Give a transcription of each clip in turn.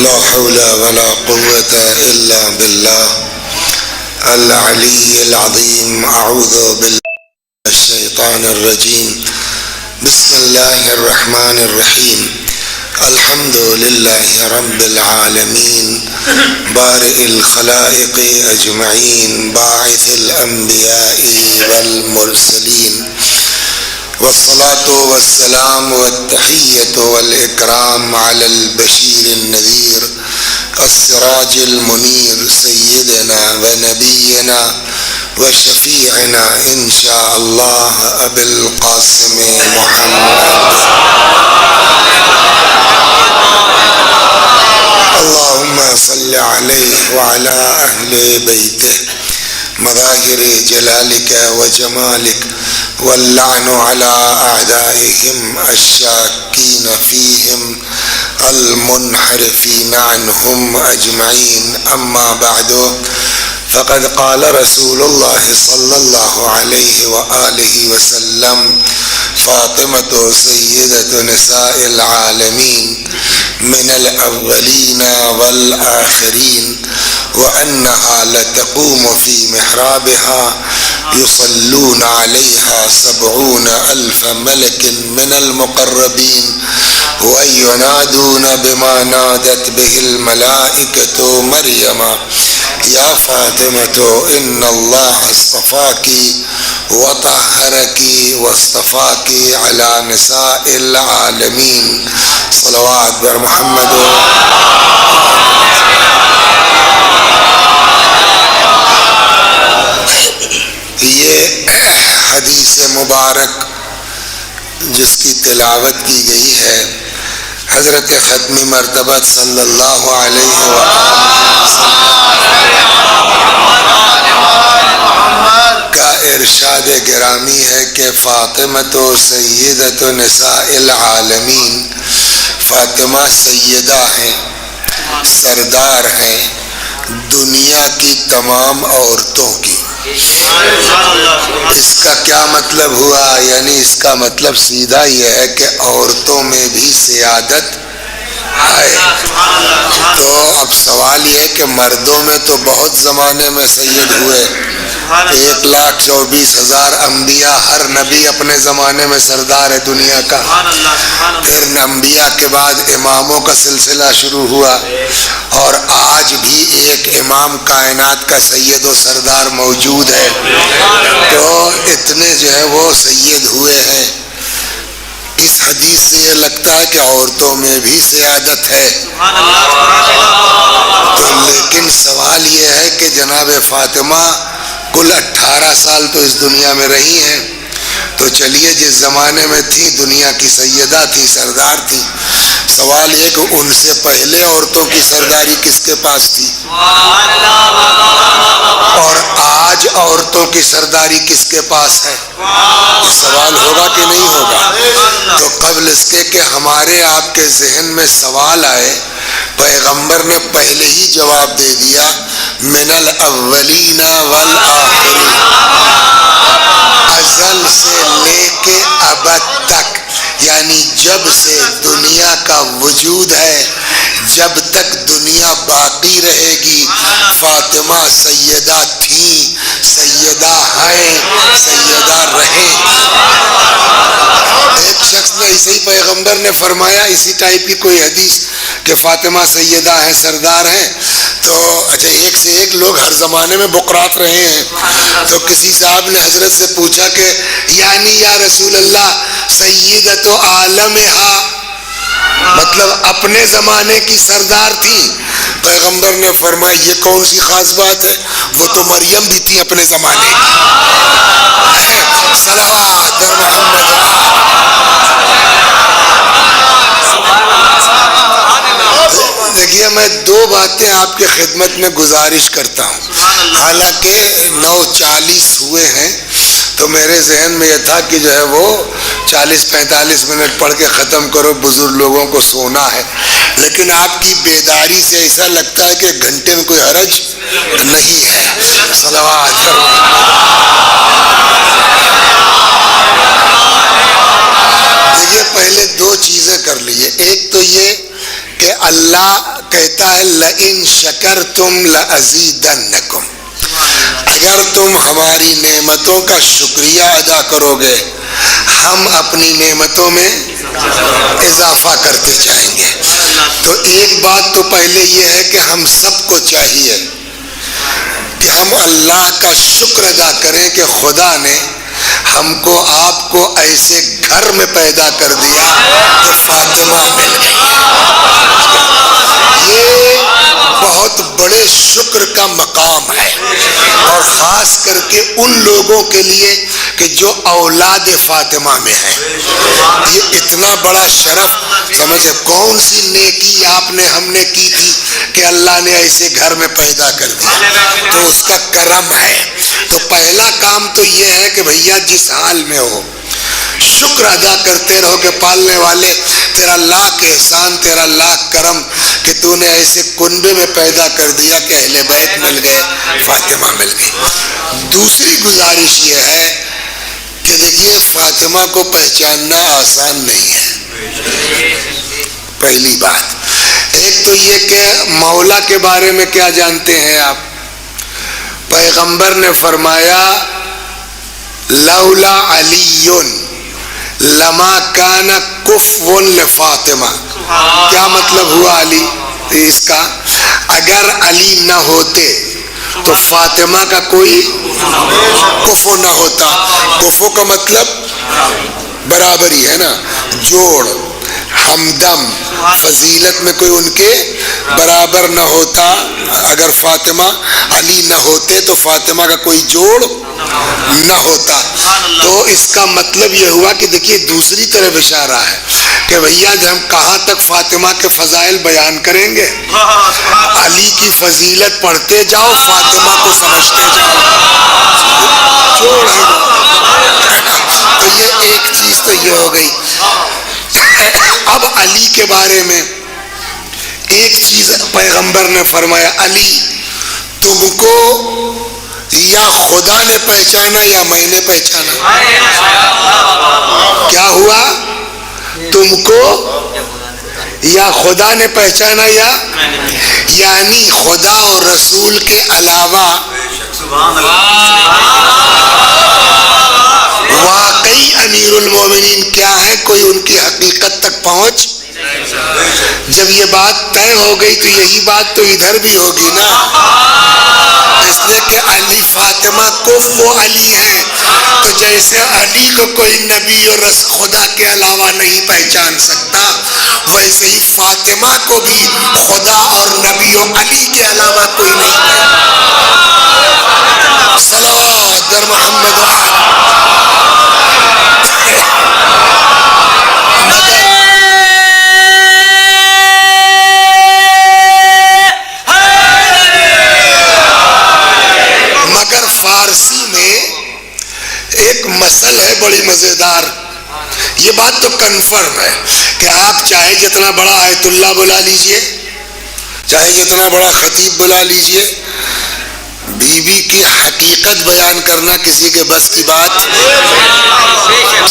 لا حول ولا قوة إلا بالله العلي العظيم. أعوذ بالله من الشيطان الرجيم. بسم الله الرحمن الرحيم. الحمد لله رب العالمين بارئ الخلائق أجمعين باعث الأنبياء والمرسلين، والصلاة والسلام والتحية والإكرام على البشير النذير السراج المنير سيدنا ونبينا وشفيعنا إن شاء الله أبي القاسم محمد. اللهم صل عليه وعلى أهل بيته مظاهر جلالك وجمالك، واللعن على أعدائهم الشاكين فيهم المنحرفين عنهم أجمعين. أما بعد، فقد قال رسول الله صلى الله عليه وآله وسلم: فاطمة سيدة نساء العالمين من الأولين والآخرين، وأنها لتقوم في محرابها يصلون عليها 70,000 ملك من المقربين، وينادون بما نادت به الملائكة مريم: يا فاطمة إن الله اصطفاك وطهرك واصطفاك على نساء العالمين. صلوات بر محمد. یہ حدیث مبارک جس کی تلاوت کی گئی ہے حضرت ختمی مرتبہ صلی اللہ علیہ وسلم کا ارشاد گرامی ہے کہ فاطمہ سیدۃ نساء العالمین، فاطمہ سیدہ ہیں، سردار ہیں دنیا کی تمام عورتوں کی۔ اس کا کیا مطلب ہوا؟ یعنی اس کا مطلب سیدھا یہ ہے کہ عورتوں میں بھی سیادت ہے۔ تو اب سوال یہ ہے کہ مردوں میں تو بہت زمانے میں سید ہوئے، 1,24,000 انبیاء، ہر نبی اپنے زمانے میں سردار ہے دنیا کا۔ پھر انبیاء کے بعد اماموں کا سلسلہ شروع ہوا، اور آج بھی ایک امام کائنات کا سید و سردار موجود ہے۔ تو اتنے جو ہے وہ سید ہوئے ہیں۔ اس حدیث سے یہ لگتا ہے کہ عورتوں میں بھی سیادت ہے۔ تو لیکن سوال یہ ہے کہ جناب فاطمہ کل 18 سال تو اس دنیا میں رہی ہیں، تو چلیے جس زمانے میں تھی دنیا کی سیدہ تھی، سردار تھی، سوال یہ کہ ان سے پہلے عورتوں کی سرداری کس کے پاس تھی، اور آج عورتوں کی سرداری کس کے پاس ہے؟ سوال ہوگا کہ نہیں ہوگا؟ تو قبل اس کے کہ ہمارے آپ کے ذہن میں سوال آئے، پیغمبر نے پہلے ہی جواب دے دیا: من الاولین والآخرین، ازل سے لے کے ابد تک، یعنی جب سے دنیا کا وجود ہے، جب تک دنیا باقی رہے گی، فاطمہ سیدہ تھیں، سیدہ ہیں، سیدہ رہیں۔ ایک شخص نے اسی پیغمبر نے فرمایا اسی ٹائپ کی کوئی حدیث کہ فاطمہ سیدہ ہیں، سردار ہیں، تو اچھا ایک سے ایک لوگ ہر زمانے میں بقرات رہے ہیں۔ تو کسی صاحب نے حضرت سے پوچھا کہ یعنی یا رسول اللہ سیدۃ عالمہا، مطلب اپنے زمانے کی سردار تھی؟ پیغمبر نے فرمایا یہ کون سی خاص بات ہے، وہ تو مریم بھی تھی اپنے زمانے کی۔ صلوات بر محمد۔ دیکھیے میں دو باتیں آپ کی خدمت میں گزارش کرتا ہوں، حالانکہ 9:40 ہوئے ہیں، تو میرے ذہن میں یہ تھا کہ جو ہے وہ 40-45 منٹ پڑھ کے ختم کرو، بزرگ لوگوں کو سونا ہے، لیکن آپ کی بیداری سے ایسا لگتا ہے کہ گھنٹے میں کوئی حرج نہیں ہے۔ صلوات۔ دیکھیے پہلے دو چیزیں کر لیجیے، ایک تو یہ کہ اللہ کہتا ہے لئن شکرتم لازیدنکم، اگر تم ہماری نعمتوں کا شکریہ ادا کرو گے ہم اپنی نعمتوں میں اضافہ کرتے جائیں گے. تو ایک بات تو پہلے یہ ہے کہ ہم سب کو چاہیے کہ ہم اللہ کا شکر ادا کریں کہ خدا نے ہم کو آپ کو ایسے گھر میں پیدا کر دیا کہ فاطمہ مل گئی. یہ بہت بڑے شکر کا مقام ہے، اور خاص کر کے ان لوگوں کے لیے کہ جو اولاد فاطمہ میں ہیں. یہ اتنا بڑا شرف سمجھے، کون سی نیکی آپ نے ہم نے کی تھی کہ اللہ نے ایسے گھر میں پیدا کر دیا، تو اس کا کرم ہے. تو پہلا کام تو یہ ہے کہ بھیا جس حال میں ہو شکر ادا کرتے رہو کہ پالنے والے تیرا لاکھ احسان، تیرا لاکھ کرم کہ تو نے ایسے کنبے میں پیدا کر دیا کہ اہل بیت مل گئے، فاطمہ مل گئی. دوسری گزارش یہ ہے کہ دیکھیے فاطمہ کو پہچاننا آسان نہیں ہے. پہلی بات ایک تو یہ کہ مولا کے بارے میں کیا جانتے ہیں آپ؟ پیغمبر نے فرمایا لولا علی لما کان کفوا لفاطمہ. کیا مطلب ہوا علی اس کا؟ اگر علی نہ ہوتے تو فاطمہ کا کوئی کفو نہ ہوتا. کفو کا مطلب برابری ہے نا، جوڑ، ہمدم، فضیلت میں کوئی ان کے برابر نہ ہوتا. اگر فاطمہ علی نہ ہوتے تو فاطمہ کا کوئی جوڑ نہ ہوتا. تو اس کا مطلب یہ ہوا کہ دیکھیے دوسری طرف اشارہ ہے کہ بھیا جب ہم کہاں تک فاطمہ کے فضائل بیان کریں گے، علی کی فضیلت پڑھتے جاؤ، فاطمہ کو سمجھتے جاؤ. جوڑ ہے تو یہ ایک چیز تو یہ ہو گئی. اب علی کے بارے میں ایک چیز پیغمبر نے فرمایا، علی تم کو یا خدا نے پہچانا یا میں نے پہچانا. کیا ہوا؟ تم کو یا خدا نے پہچانا یعنی خدا اور رسول کے علاوہ واقعی امیر المومنین کیا ہے، کوئی ان کی حقیقت تک پہنچ. جب یہ بات طے ہو گئی تو یہی بات تو ادھر بھی ہوگی نا، اس لیے کہ علی فاطمہ کو وہ علی ہے. تو جیسے علی کو کوئی نبی اور خدا کے علاوہ نہیں پہچان سکتا، ویسے ہی فاطمہ کو بھی خدا اور نبی و علی کے علاوہ کوئی نہیں پہچان. صلوات در محمد و آل. مگر فارسی میں ایک مثل ہے بڑی مزیدار. یہ بات تو کنفرم ہے کہ آپ چاہے جتنا بڑا آیت اللہ بلا لیجئے، چاہے جتنا بڑا خطیب بلا لیجئے، بیوی کی حقیقت بیان کرنا کسی کے بس کی بات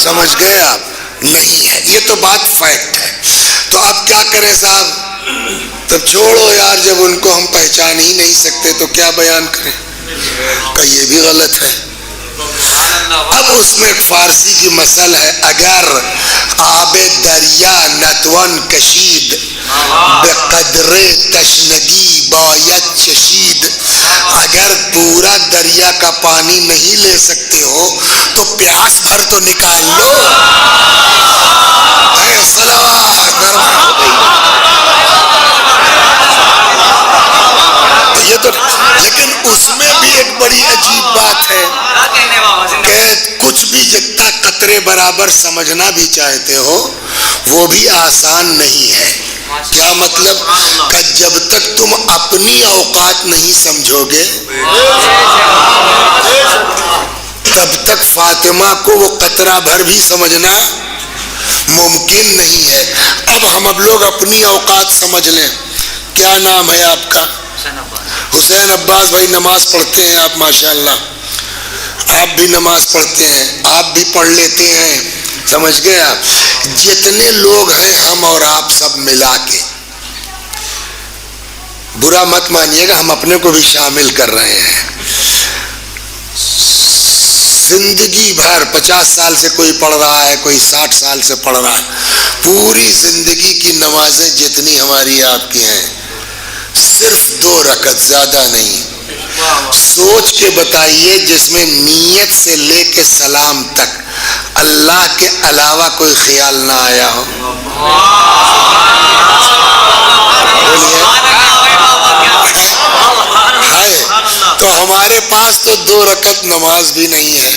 سمجھ گئے آپ نہیں ہے. یہ تو بات فیکٹ ہے. تو آپ کیا کریں صاحب؟ تب چھوڑو یار، جب ان کو ہم پہچان ہی نہیں سکتے تو کیا بیان کریں؟ کہ یہ بھی غلط ہے. اب اس میں ایک فارسی کی مثل ہے، اگر آب دریا نتوان کشید بقدر تشنگی باید چشید. اگر پورا دریا کا پانی نہیں لے سکتے ہو تو پیاس بھر تو نکال لو. یہ تو لیکن اس میں بھی ایک بڑی عجیب بات ہے کہ کچھ بھی جتنا قطرے برابر سمجھنا بھی چاہتے ہو وہ بھی آسان نہیں ہے. کیا مطلب؟ کہ جب تک تم اپنی اوقات نہیں سمجھو گے تب تک فاطمہ کو وہ قطرہ بھر بھی سمجھنا ممکن نہیں ہے. اب لوگ اپنی اوقات سمجھ لیں. کیا نام ہے آپ کا؟ حسین عباس بھائی. نماز پڑھتے ہیں آپ ماشاءاللہ، آپ بھی نماز پڑھتے ہیں، آپ بھی پڑھ لیتے ہیں، سمجھ گئے آپ. جتنے لوگ ہیں ہم اور آپ سب ملا کے برا مت مانیے گا، ہم اپنے کو بھی شامل کر رہے ہیں. زندگی بھر 50 سال سے کوئی پڑھ رہا ہے، کوئی 60 سال سے پڑھ رہا ہے، پوری زندگی کی نمازیں جتنی ہماری آپ کی ہیں صرف 2 رکعت، زیادہ نہیں. سوچ کے بتائیے جس میں نیت سے لے کے سلام تک اللہ کے علاوہ کوئی خیال نہ آیا ہو. تو ہمارے پاس تو 2 رکعت نماز بھی نہیں ہے.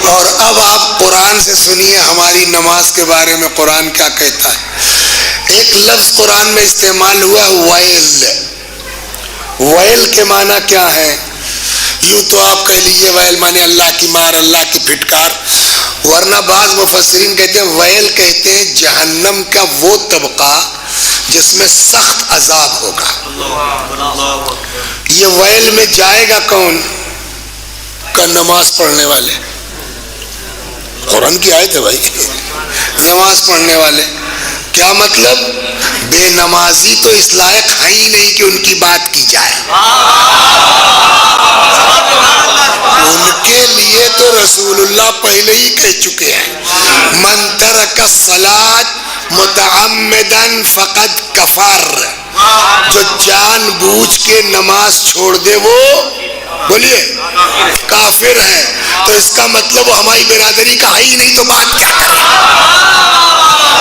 اور اب آپ قرآن سے سنیے ہماری نماز کے بارے میں قرآن کیا کہتا ہے. ایک لفظ قرآن میں استعمال ہوا ویل. ویل کے معنی کیا ہے؟ یوں تو آپ کہہ لیجیے ویل مانے اللہ کی مار، اللہ کی پھٹکار، ورنہ بعض مفسرین کہتے ہیں ویل کہتے ہیں جہنم کا وہ طبقہ جس میں سخت عذاب ہوگا. یہ ویل میں جائے گا کون؟ کا نماز پڑھنے والے. قرآن کی آیت ہے بھائی. نماز پڑھنے والے. کیا مطلب؟ بے نمازی تو اس لائق ہے ہی نہیں کہ ان کی بات کی جائے. ان کے لیے تو رسول اللہ پہلے ہی کہہ چکے ہیں من ترک الصلاۃ متعمدا فقد کفر. جو جان بوجھ کے نماز چھوڑ دے وہ بولیے کافر ہے. تو اس کا مطلب وہ ہماری برادری کا ہے ہی نہیں، تو بات کیا کرے؟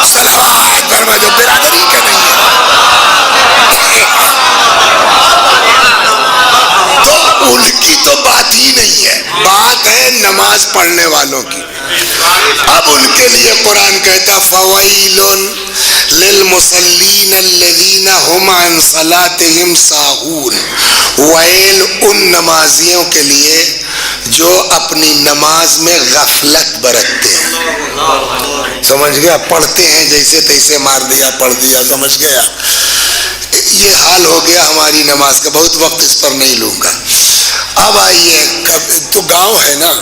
صلوات فرما دو، برادری کا نہیں ہے تو ان کی تو بات ہی نہیں ہے، بات ہے نماز پڑھنے والوں کی. اب ان کے لیے قرآن کہتا فویل للمصلین الذین هم عن صلاتهم ساہون. ویل ان نمازیوں کے لیے جو اپنی نماز میں غفلت برتتے ہیں. سمجھ گیا؟ پڑھتے ہیں جیسے تیسے، مار دیا پڑھ دیا، سمجھ گیا؟ یہ حال ہو گیا ہماری نماز کا. بہت وقت اس پر نہیں لوں گا. اب آئیے، تو گاؤں ہے نا،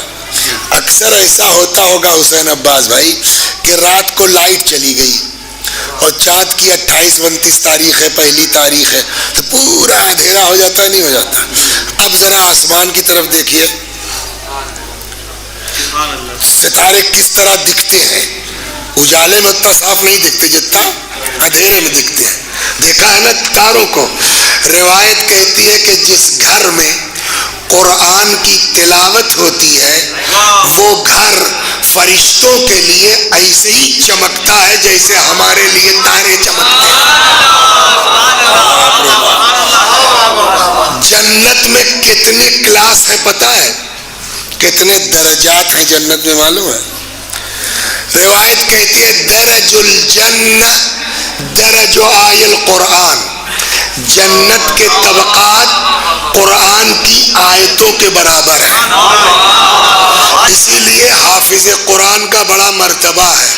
اکثر ایسا ہوتا ہوگا حسین عباس بھائی کہ رات کو لائٹ چلی گئی اور چاند کی 28 29 تاریخ ہے، پہلی تاریخ ہے، تو پورا اندھیرا ہو جاتا نہیں ہو جاتا؟ اب ذرا آسمان کی طرف دیکھیے، ستارے کس طرح دکھتے ہیں. اجالے میں اتنا صاف نہیں دکھتے جتنا اندھیرے میں دکھتے ہیں. دیکھا ہے نا تاروں کو؟ روایت کہتی ہے کہ جس گھر میں قرآن کی تلاوت ہوتی ہے وہ گھر فرشتوں کے لیے ایسے ہی چمکتا ہے جیسے ہمارے لیے تارے چمکتے ہیں. جنت میں کتنے کلاس ہیں پتہ ہے؟ کتنے درجات ہیں جنت میں معلوم ہے؟ روایت کہتی ہے درج الجنہ درج آی القرآن. جنت کے طبقات قرآن کی آیتوں کے برابر ہیں. اسی لیے حافظ قرآن کا بڑا مرتبہ ہے.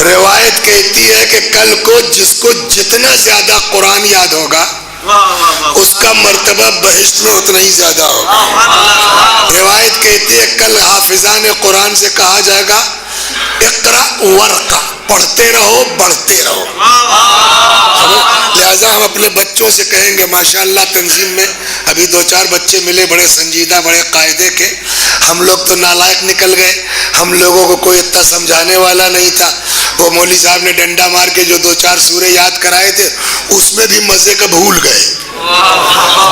روایت کہتی ہے کہ کل کو جس کو جتنا زیادہ قرآن یاد ہوگا اس کا مرتبہ بہشت میں اتنا ہی زیادہ ہوگا. روایت کہتی ہے کل حافظان قرآن سے کہا جائے گا اقرا ورقا، پڑھتے رہو بڑھتے رہو. لہذا ہم اپنے بچوں سے کہیں گے، ماشاءاللہ تنظیم میں ابھی 2-4 بچے ملے بڑے سنجیدہ بڑے قاعدے کے. ہم لوگ تو نالائق نکل گئے، ہم لوگوں کو کوئی اتنا سمجھانے والا نہیں تھا. وہ مولوی صاحب نے ڈنڈا مار کے جو 2-4 سورے یاد کرائے تھے اس میں بھی مزے کا بھول گئے.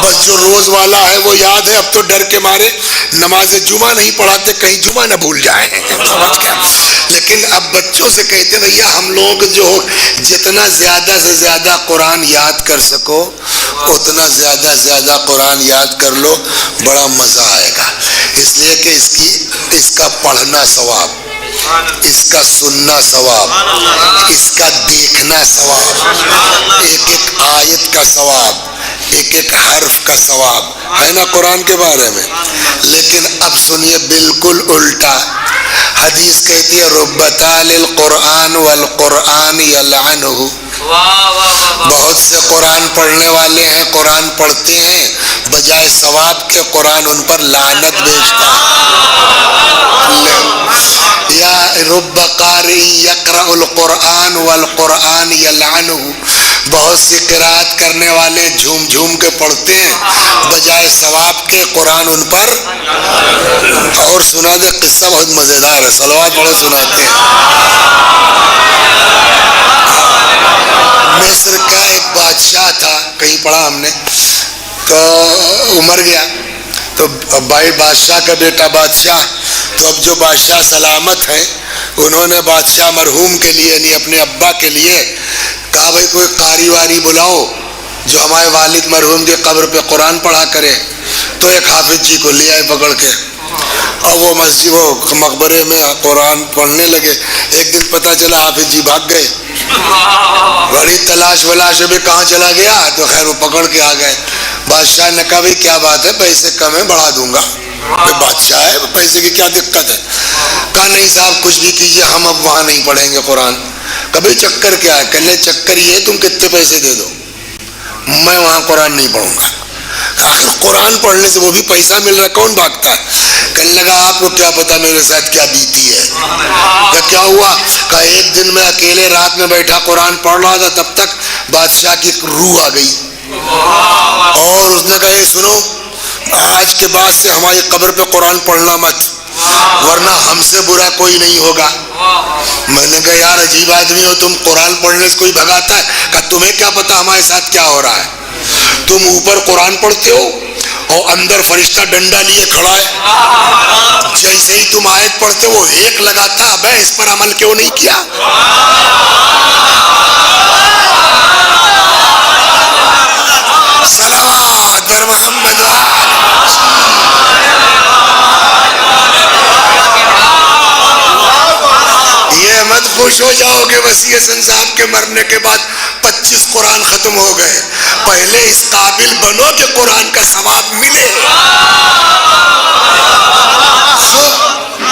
بس جو روز والا ہے وہ یاد ہے. اب تو ڈر کے مارے نماز جمعہ نہیں پڑھاتے کہیں جمعہ نہ بھول جائیں. سمجھ گیا؟ لیکن اب بچوں سے کہتے بھیا ہم لوگ جو جتنا زیادہ سے زیادہ قرآن یاد کر سکو اتنا زیادہ زیادہ قرآن یاد کر لو، بڑا مزہ آئے گا. اس لیے کہ اس کا پڑھنا ثواب، اس کا سننا ثواب، اس کا دیکھنا ثواب، ایک ایک آیت کا ثواب، ایک ایک حرف کا ثواب ہے نا قرآن کے بارے میں. لیکن اب سنیے بالکل الٹا. حدیث کہتی ہے رب تال القرآن والقرآن یلعنہ. بہت سے قرآن پڑھنے والے ہیں، قرآن پڑھتے ہیں، بجائے ثواب کے قرآن ان پر لعنت بھیجتا ہے. یا رب قاری یقرأ القرآن والقرآن یلعنہ. بہت سی قرات کرنے والے جھوم جھوم کے پڑھتے ہیں بجائے ثواب کے، قرآن ان پر اور سنا دے قصہ بہت مزیدار ہے، صلوات پڑھو سناتے ہیں۔ مصر کا ایک بادشاہ تھا، کہیں پڑھا ہم نے، تو وہ مر گیا، تو بھائی بادشاہ کا بیٹا بادشاہ، تو اب جو بادشاہ سلامت ہیں انہوں نے بادشاہ مرحوم کے لیے یعنی اپنے ابا کے لیے کہا بھائی کوئی قاری واری بلاؤ جو ہمارے والد مرحوم کی قبر پہ قرآن پڑھا کرے، تو ایک حافظ جی کو لے آئے پکڑ کے، اور وہ مسجد وہ مقبرے میں قرآن پڑھنے لگے۔ ایک دن پتہ چلا حافظ جی بھاگ گئے، بڑی تلاش ولاش بھی کہاں چلا گیا، تو خیر وہ پکڑ کے آ گئے۔ بادشاہ نے کہا بھائی کیا بات ہے، پیسے کم ہے بڑھا دوں گا، بادشاہ ہے پیسے کی کیا دقت ہے؟ کہا نہیں صاحب کچھ بھی کیجئے ہم اب وہاں نہیں پڑھیں گے قرآن۔ کبھی چکر کیا ہے؟ کہنے چکر یہ ہے تم کتنے پیسے دے دو میں وہاں قرآن نہیں پڑھوں گا۔ آخر قرآن پڑھنے سے وہ بھی پیسہ مل رہا ہے، کون بھاگتا ہے؟ کہنے لگا آپ کو کیا پتا میرے ساتھ کیا بیتی ہے۔ کیا ہوا؟ کہا ایک دن میں اکیلے رات میں بیٹھا قرآن پڑھ رہا تھا، تب تک بادشاہ کی روح آ گئی اور اس نے کہا یہ سنو آج کے بعد سے ہماری قبر پہ قرآن پڑھنا مت ورنہ ہم سے برا کوئی نہیں ہوگا۔ میں نے کہا یار عجیب آدمی ہو تم، قرآن پڑھنے سے کوئی بھگاتا ہے؟ کہا تمہیں کیا پتا ہمارے ساتھ کیا ہو رہا ہے؟ تم اوپر قرآن پڑھتے ہو اور اندر فرشتہ ڈنڈا لیے کھڑا ہے، جیسے ہی تم آیت پڑھتے وہ ہیک لگاتا ابے اس پر عمل کیوں نہیں کیا؟ صلوات بر محمد۔ یہ مت خوش ہو جاؤ کہ وسیع حسن صاحب کے مرنے کے بعد 25 قرآن ختم ہو گئے، پہلے اس قابل بنو کہ قرآن کا ثواب ملے۔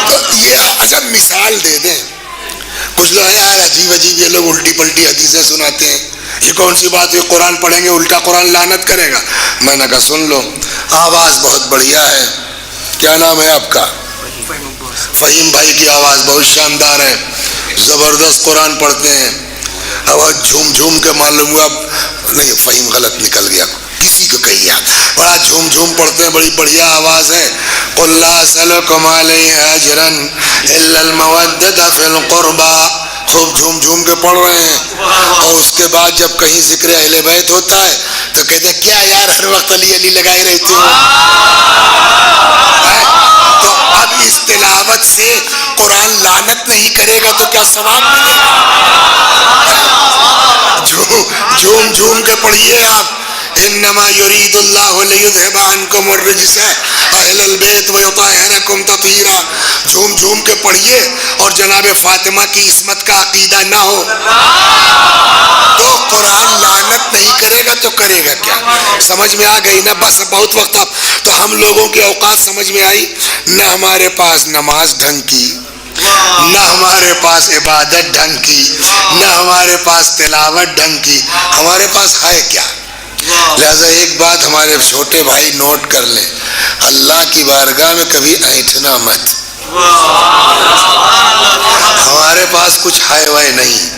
تو یہ اچھا مثال دے دیں، کچھ لوگ یار عجیب عجیب یہ لوگ الٹی پلٹی حدیثیں سناتے ہیں، یہ کون سی بات ہے قرآن پڑھیں گے الٹا قرآن لعنت کرے گا؟ میں نے کہا سن لو آواز بہت بڑھیا ہے، کیا نام ہے آپ کا؟ فہیم بھائی کی آواز بہت شاندار ہے، زبردست قرآن پڑھتے ہیں، آواز جھوم جھوم کے معلوم ہوا نہیں فہیم غلط نکل گیا، کسی کو کہیے بڑا جھوم جھوم پڑھتے ہیں، بڑی بڑھیا آواز ہے۔ قل لا اسألکم علیہ اجرا الا المودۃ فی القربى، خوب جھوم جھوم کے پڑھ رہے ہیں، اور اس کے بعد جب کہیں ذکر اہل بیت ہوتا ہے تو کہتے ہیں کیا یار ہر وقت علی علی لگائے رہتے ہو؟ تو اب اس تلاوت سے قرآن لعنت نہیں کرے گا تو کیا ثواب ملے گا؟ جھوم جھوم کے پڑھیے آپ، انما یرید اللہ لیذھب عنکم الرجس اہل البیت ویطہرکم تطہیرا، جھوم جھوم کے پڑھیے، اور جناب فاطمہ کی عصمت کا عقیدہ نہ ہو تو قرآن لعنت نہیں کرے گا تو کرے گا کیا؟ سمجھ میں آ گئی نا؟ بس بہت وقت اب تو ہم لوگوں کے اوقات سمجھ میں آئی، نہ ہمارے پاس نماز ڈھنگ کی، نہ ہمارے پاس عبادت ڈھنگ کی، نہ ہمارے پاس تلاوت ڈھنگ کی، ہمارے پاس ہے کیا؟ لہذا ایک بات ہمارے چھوٹے بھائی نوٹ کر لیں، اللہ کی بارگاہ میں کبھی ایٹھنا مت، ہمارے پاس کچھ ہے وے نہیں،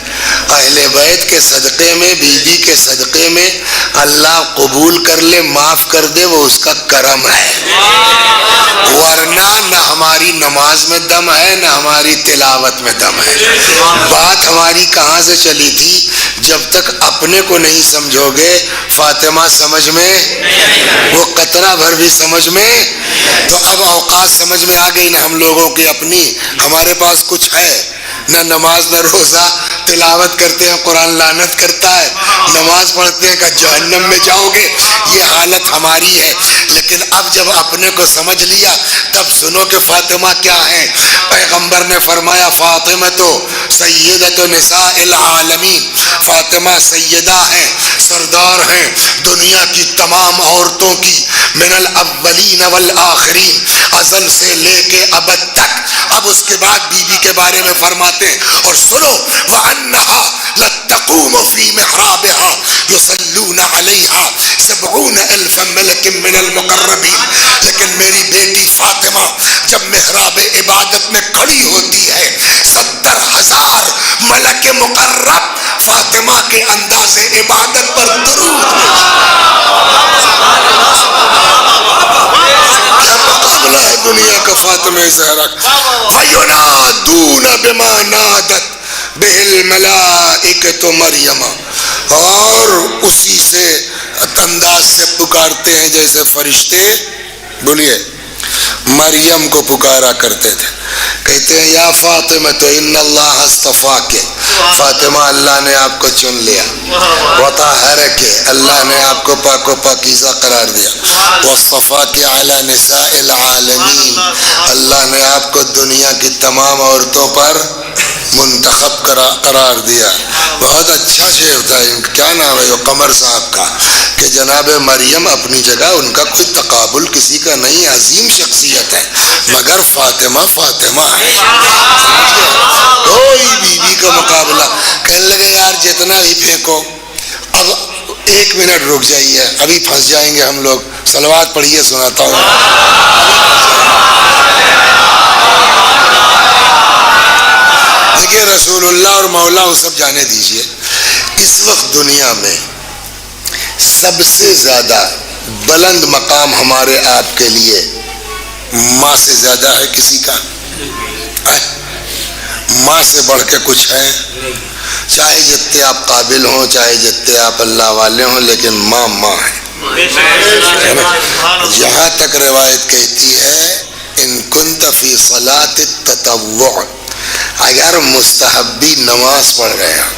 اہل بیت کے صدقے میں، بی بی کے صدقے میں اللہ قبول کر لے معاف کر دے وہ اس کا کرم ہے، ورنہ نہ ہماری نماز میں دم ہے نہ ہماری تلاوت میں دم ہے۔ بات ہماری کہاں سے چلی تھی؟ جب تک اپنے کو نہیں سمجھو گے فاطمہ سمجھ میں، وہ قطرہ بھر بھی سمجھ میں، تو اب اوقات سمجھ میں آ گئی نا ہم لوگوں کی اپنی، ہمارے پاس کچھ ہے نہ نماز نہ روزہ، تلاوت کرتے ہیں قرآن لعنت کرتا ہے، نماز پڑھتے ہیں کہ جہنم میں جاؤ گے، یہ حالت ہماری ہے۔ لیکن اب جب اپنے کو سمجھ لیا تب سنو کہ فاطمہ کیا ہے۔ پیغمبر نے فرمایا فاطمہ تو سیدۃ نساء العالمین، فاطمہ سیدہ ہیں، سردار ہیں دنیا کی تمام عورتوں کی، من الاولین والآخرین، ازل سے لے کے ابد تک۔ اب اس کے بعد بی بی کے بارے میں فرماتے ہیں اور سنو وَأَنَّهَا لَتَّقُومُ فِي مِحْرَابِهَا يُصَلُّونَ عَلَيْهَا علیہا 70,000 ملک من المقربین. لیکن میری بیٹی فاطمہ جب محراب عبادت میں کھڑی ہوتی ہے 70,000 ملک مقرب فاطمہ کے انداز عبادت پر درود کیا مقابلہ ہے دنیا کا فاطمہ زہرا. فَيُنَادُونَ بِمَا نَادَتْ بِهِ الْمَلَائِكَةُ مَرْيَمَ. اور اسی سے انداز سے پکارتے ہیں جیسے فرشتے بولیے مریم کو پکارا کرتے تھے. کہتے ہیں یا فاطمہ تو ان اللہ اصطفاک، فاطمہ اللہ نے آپ کو چن لیا. وطہرک، اللہ نے آپ کو پاک و پاکیزہ قرار دیا. واصطفاک علی نساء العالمین، اللہ نے آپ کو دنیا کی تمام عورتوں پر منتخب قرار دیا. بہت اچھا شعر تھا. کیا نام ہے وہ قمر صاحب کا کہ جناب مریم اپنی جگہ ان کا کوئی تقابل کسی کا نہیں، عظیم شخصیت ہے، مگر فاطمہ فاطمہ ہے. کوئی بیوی کا مقابلہ. کہنے لگے یار جتنا بھی پھینکو اب 1 منٹ رک جائیے، ابھی پھنس جائیں گے ہم لوگ. صلوات پڑھیے سناتا ہوں. دیکھیے رسول اللہ اور مولا وہ سب جانے دیجئے. اس وقت دنیا میں سب سے زیادہ بلند مقام ہمارے آپ کے لیے ماں سے زیادہ ہے کسی کا؟ ماں سے بڑھ کے کچھ ہے؟ چاہے جتنے آپ قابل ہوں، چاہے جتنے آپ اللہ والے ہوں، لیکن ماں ماں ہے. یہاں تک روایت کہتی ہے ان کنت فی صلاۃ التطوع، اگر مستحبی نماز پڑھ رہے ہیں،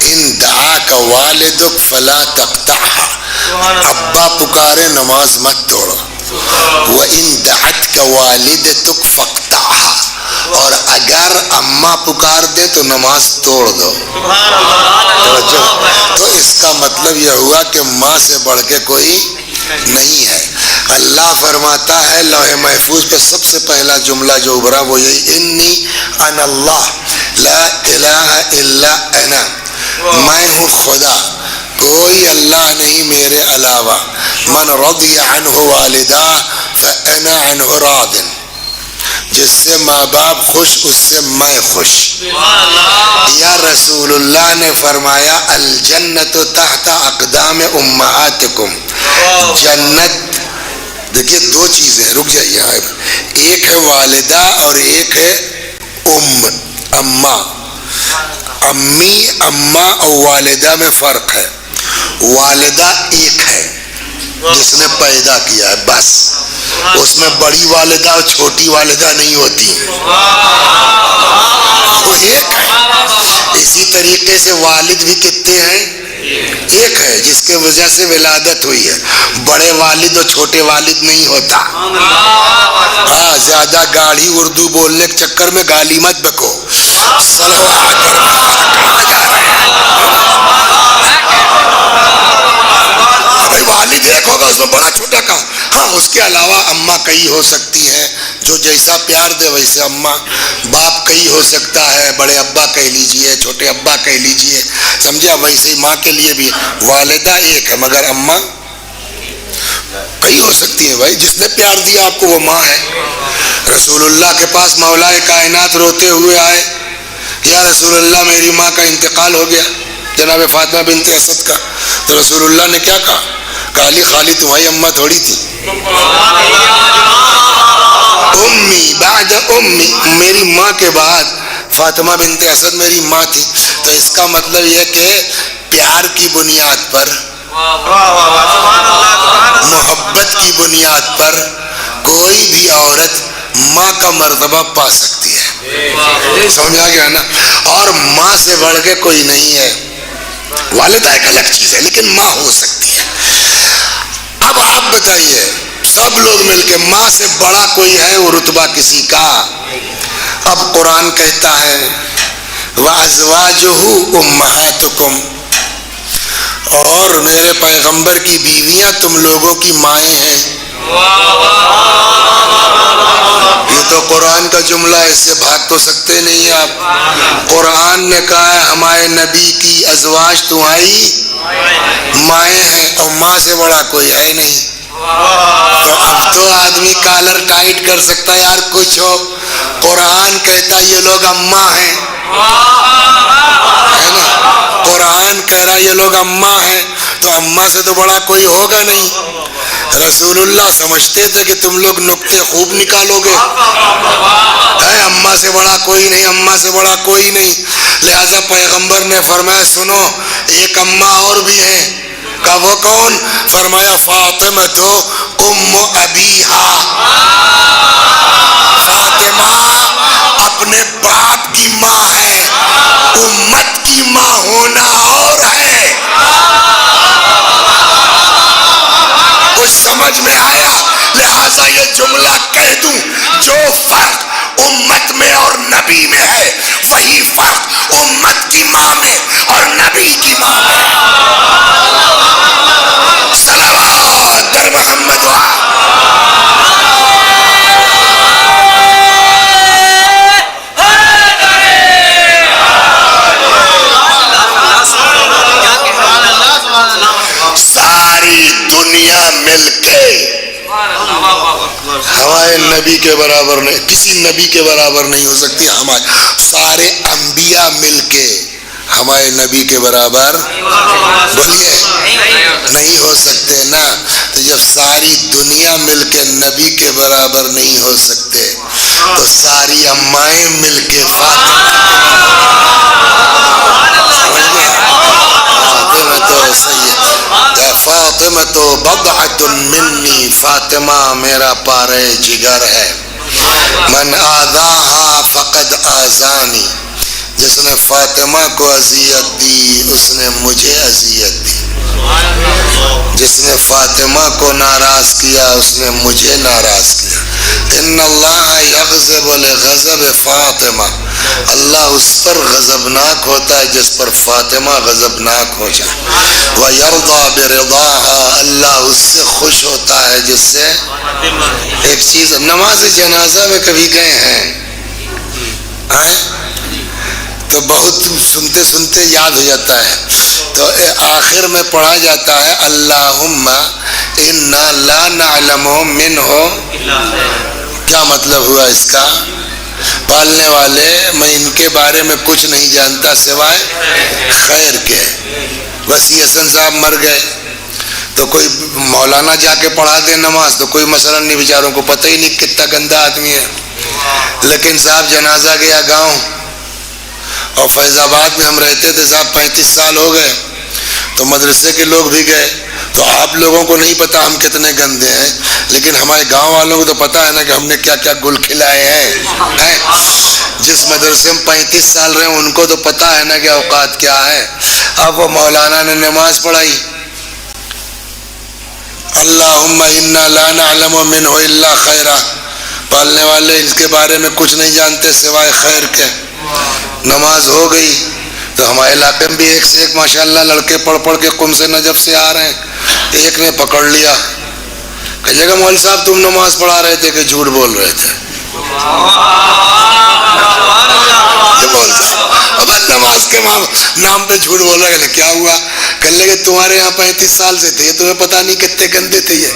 ان دعاک والدک فلا تقطعها، ابا پکارے نماز مت توڑو. وَإِن دَعَتْكَ وَالِدَتُكَ فَاقْطَعْهَا، اور اگر اماں پکار دے تو نماز توڑ دو. تو اس کا مطلب یہ ہوا کہ ماں سے بڑھ کے کوئی نہیں ہے. اللہ فرماتا ہے لوح محفوظ پہ سب سے پہلا جملہ جو ابھرا وہ یہی انی انا اللہ لا الہ الا انا، میں ہوں خدا، کوئی اللہ نہیں میرے علاوہ. من رضی عنہ والدہ فانا عنہ راض، جس سے ماں باپ خوش اس سے میں خوش. یا رسول اللہ نے فرمایا الجنت تحت اقدام امہاتکم، جنت دیکھیے 2 چیزیں، رک جائیے، ایک ہے والدہ اور ایک ہے اماں. امی اماں اور والدہ میں فرق ہے. والدہ ایک ہے جس نے پیدا کیا ہے بس، اس میں بڑی والدہ اور چھوٹی والدہ نہیں ہوتی، وہ ایک ہے. اسی طریقے سے والد بھی کتنے ہیں؟ ایک ہے، جس کے وجہ سے ولادت ہوئی ہے. بڑے والد اور چھوٹے والد نہیں ہوتا. ہاں زیادہ گاڑی اردو بولنے کے چکر میں گالی مت بکو. والد ایک ہوگا، اس میں بڑا چھوٹا کا. ہاں اس کے علاوہ اماں کئی ہو سکتی ہیں، جو جیسا پیار دے ویسے اماں. باپ کئی ہو سکتا ہے، بڑے ابا کہہ لیجئے، چھوٹے ابا کہہ لیجئے، سمجھا؟ ویسے ہی ماں کے لیے بھی والدہ ایک ہے مگر اماں کئی ہو سکتی ہیں. بھائی جس نے پیار دیا آپ کو وہ ماں ہے. رسول اللہ کے پاس مولا کائنات روتے ہوئے آئے، یا رسول اللہ میری ماں کا انتقال ہو گیا، جناب فاطمہ بنت اسد کا. تو رسول اللہ نے کیا کہا؟ کالی خالی تمہاری اماں تھوڑی تھی. امی بعد امی، میری ماں کے بعد فاطمہ بنت اسد میری ماں تھی. تو اس کا مطلب یہ کہ پیار کی بنیاد پر، محبت کی بنیاد پر کوئی بھی عورت ماں کا مرتبہ پا سکتی ہے. سمجھا گیا نا؟ اور ماں سے بڑھ کے کوئی نہیں ہے. والدہ ایک الگ چیز ہے لیکن ماں ہو سکتی ہے. اب آپ بتائیے سب لوگ مل کے ماں سے بڑا کوئی ہے وہ رتبہ کسی کا؟ اب قرآن کہتا ہے وَأَزْوَاجُهُ أُمَّهَاتُكُمْ، اور میرے پیغمبر کی بیویاں تم لوگوں کی مائیں ہیں. یہ تو قرآن کا جملہ ہے، اس سے بھاگ تو سکتے نہیں آپ. قرآن نے کہا ہے ہمارے نبی کی ازواج تمہاری مائیں ہیں اور ماں سے بڑا کوئی ہے نہیں. تو اب تو آدمی کالر ٹائٹ کر سکتا ہے یار کچھ ہو. قرآن کہتا یہ لوگ اماں ہیں, ہے نا. قرآن کہہ رہا یہ لوگ اماں ہیں, تو اماں سے تو بڑا کوئی ہوگا نہیں. رسول اللہ سمجھتے تھے کہ تم لوگ نکتے خوب نکالو گے. اماں سے بڑا کوئی نہیں, اماں سے بڑا کوئی نہیں. لہذا پیغمبر نے فرمایا سنو ایک اماں اور بھی ہے. کہ وہ کون؟ فرمایا فاطمہ تو ام ابیہا. فاطمہ اپنے باپ کی ماں ہے, امت کی ماں ہونا اور ہے. کچھ سمجھ میں آیا؟ لہذا یہ جملہ کہہ دوں, جو فرق امت میں اور نبی میں ہے وہی فرق امت کی ماں میں اور نبی کی ماں میں. صلوات در محمد و ساری دنیا مل کے ہمارے نبی کے برابر نہیں, کسی نبی کے برابر نہیں ہو سکتی. ہمارے سارے انبیاء مل کے ہمارے نبی کے برابر بولیے نہیں ہو سکتے نا. تو جب ساری دنیا مل کے نبی کے برابر نہیں ہو سکتے تو ساری امائیں مل کے فاطمہ تو بضعۃ منی, فاطمہ میرا پارے جگر ہے. من آذاہا فقد آذانی, جس نے فاطمہ کو اذیت دی اس نے مجھے اذیت دی. جس نے فاطمہ کو ناراض کیا اس نے مجھے ناراض کیا. ان اللہ یغضب لغضب فاطمہ, اللہ اس پر غضبناک ہوتا ہے جس پر فاطمہ غضبناک ہو جائے. وَيَرْضَى بِرِضَاهَا, اللہ اس سے خوش ہوتا ہے جس سے. ایک چیز, نماز جنازہ میں کبھی گئے ہیں تو بہت سنتے سنتے یاد ہو جاتا ہے. تو آخر میں پڑھا جاتا ہے اللہم انا لا نعلم منہ. کیا مطلب ہوا اس کا؟ پالنے والے میں ان کے بارے میں کچھ نہیں جانتا سوائے خیر کے. وسیع حسن صاحب مر گئے تو کوئی مولانا جا کے پڑھا دے نماز تو کوئی مسئلہ نہیں, بیچاروں کو پتہ ہی نہیں کتنا گندا آدمی ہے. لیکن صاحب جنازہ گیا گاؤں, اور فیض آباد میں ہم رہتے تھے صاحب, 35 سال ہو گئے, تو مدرسے کے لوگ بھی گئے. تو آپ لوگوں کو نہیں پتا ہم کتنے گندے ہیں, لیکن ہمارے گاؤں والوں کو تو پتا ہے نا کہ ہم نے کیا کیا گل کھلائے ہیں. جس مدرسے میں 35 سال رہے ان کو تو پتا ہے نا کہ اوقات کیا ہے. اب وہ مولانا نے نماز پڑھائی, اللہم انا لا نعلم منہ الا خیرا, پالنے والے اس کے بارے میں کچھ نہیں جانتے سوائے خیر کے. نماز ہو گئی تو ہمارے علاقے میں بھی ایک سے ایک ماشاءاللہ لڑکے پڑھ پڑھ کے قم سے نجف سے آ رہے ہیں. ایک نے پکڑ لیا, کہے گا مول صاحب تم نماز پڑھا رہے تھے کہ جھوٹ بول رہے تھے؟ نماز کے نام پہ جھوٹ بول رہے, کیا ہوا؟ کہنے لگے تمہارے یہاں 35 سال سے تھے, تمہیں پتا نہیں کتنے گندے تھے یہ.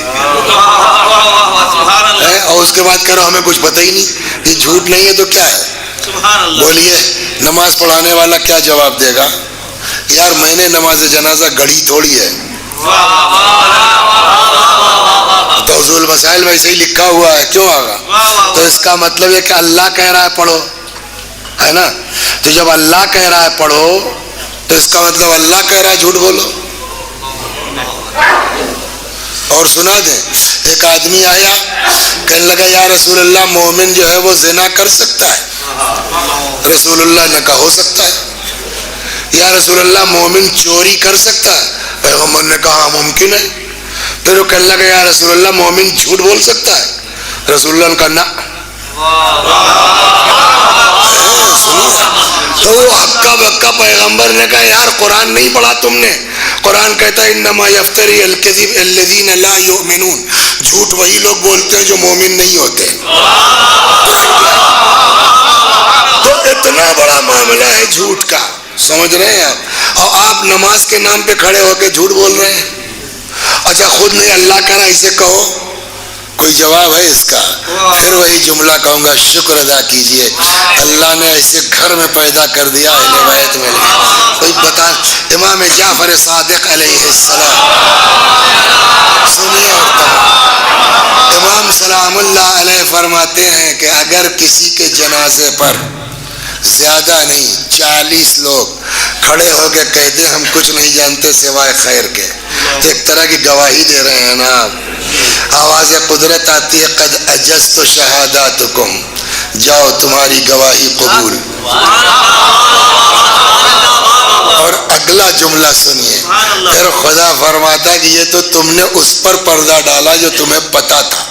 اور اس کے بعد کہہ رہا ہمیں کچھ پتہ ہی نہیں. یہ جھوٹ نہیں ہے تو کیا ہے؟ بولیے نماز پڑھانے والا کیا جواب دے گا؟ یار میں نے نماز جنازہ گڑھی تھوڑی ہے. توضیح المسائل میں ایسے ہی لکھا ہوا ہے, کیوں آگا؟ تو اس کا مطلب یہ کہ اللہ کہہ رہا ہے پڑھو, ہے نا. تو جب اللہ کہہ رہا ہے پڑھو تو اس کا مطلب اللہ کہہ رہا ہے جھوٹ بولو. اور سنا دیں, ایک آدمی آیا کہنے لگا یا رسول اللہ مومن جو ہے وہ زنا کر سکتا ہے؟ رسول اللہ نے کہا ہو سکتا ہے. یا رسول اللہ مومن چوری کر سکتا ہے؟ پیغمبر نے کہا ممکن ہے. پھر وہ کہنے لگا یا رسول اللہ مومن جھوٹ بول سکتا ہے؟ رسول اللہ نے کہا نہ. تو وہ ہکا بکا پیغمبر نے کہا یار قرآن نہیں پڑھا تم نے؟ قرآن کہتا ہے انما یفتری الکذب الذین لا یؤمنون, جھوٹ وہی لوگ بولتے ہیں جو مومن نہیں ہوتے. تو اتنا بڑا معاملہ ہے جھوٹ کا. سمجھ رہے ہیں آپ؟ اور آپ نماز کے نام پہ کھڑے ہو کے جھوٹ بول رہے ہیں. اچھا خود نہیں اللہ کہنا اسے کہو, کوئی جواب ہے اس کا؟ پھر وہی جملہ کہوں گا, شکر ادا کیجئے اللہ نے ایسے گھر میں پیدا کر دیا اہل بیت میں. کوئی بتا, امام جعفر صادق علیہ السلام, سنیے اور امام سلام اللہ علیہ فرماتے ہیں کہ اگر کسی کے جنازے پر زیادہ نہیں 40 لوگ کھڑے ہو کے کہہ دیں ہم کچھ نہیں جانتے سوائے خیر کے, تو ایک طرح کی گواہی دے رہے ہیں نا آپ. آواز قدرت آتی ہے, قد اجزت شہاداتکم, جاؤ تمہاری گواہی قبول. اور اگلا جملہ سنیے, پھر خدا فرماتا کہ یہ تو تم نے اس پر پردہ ڈالا جو تمہیں پتا تھا.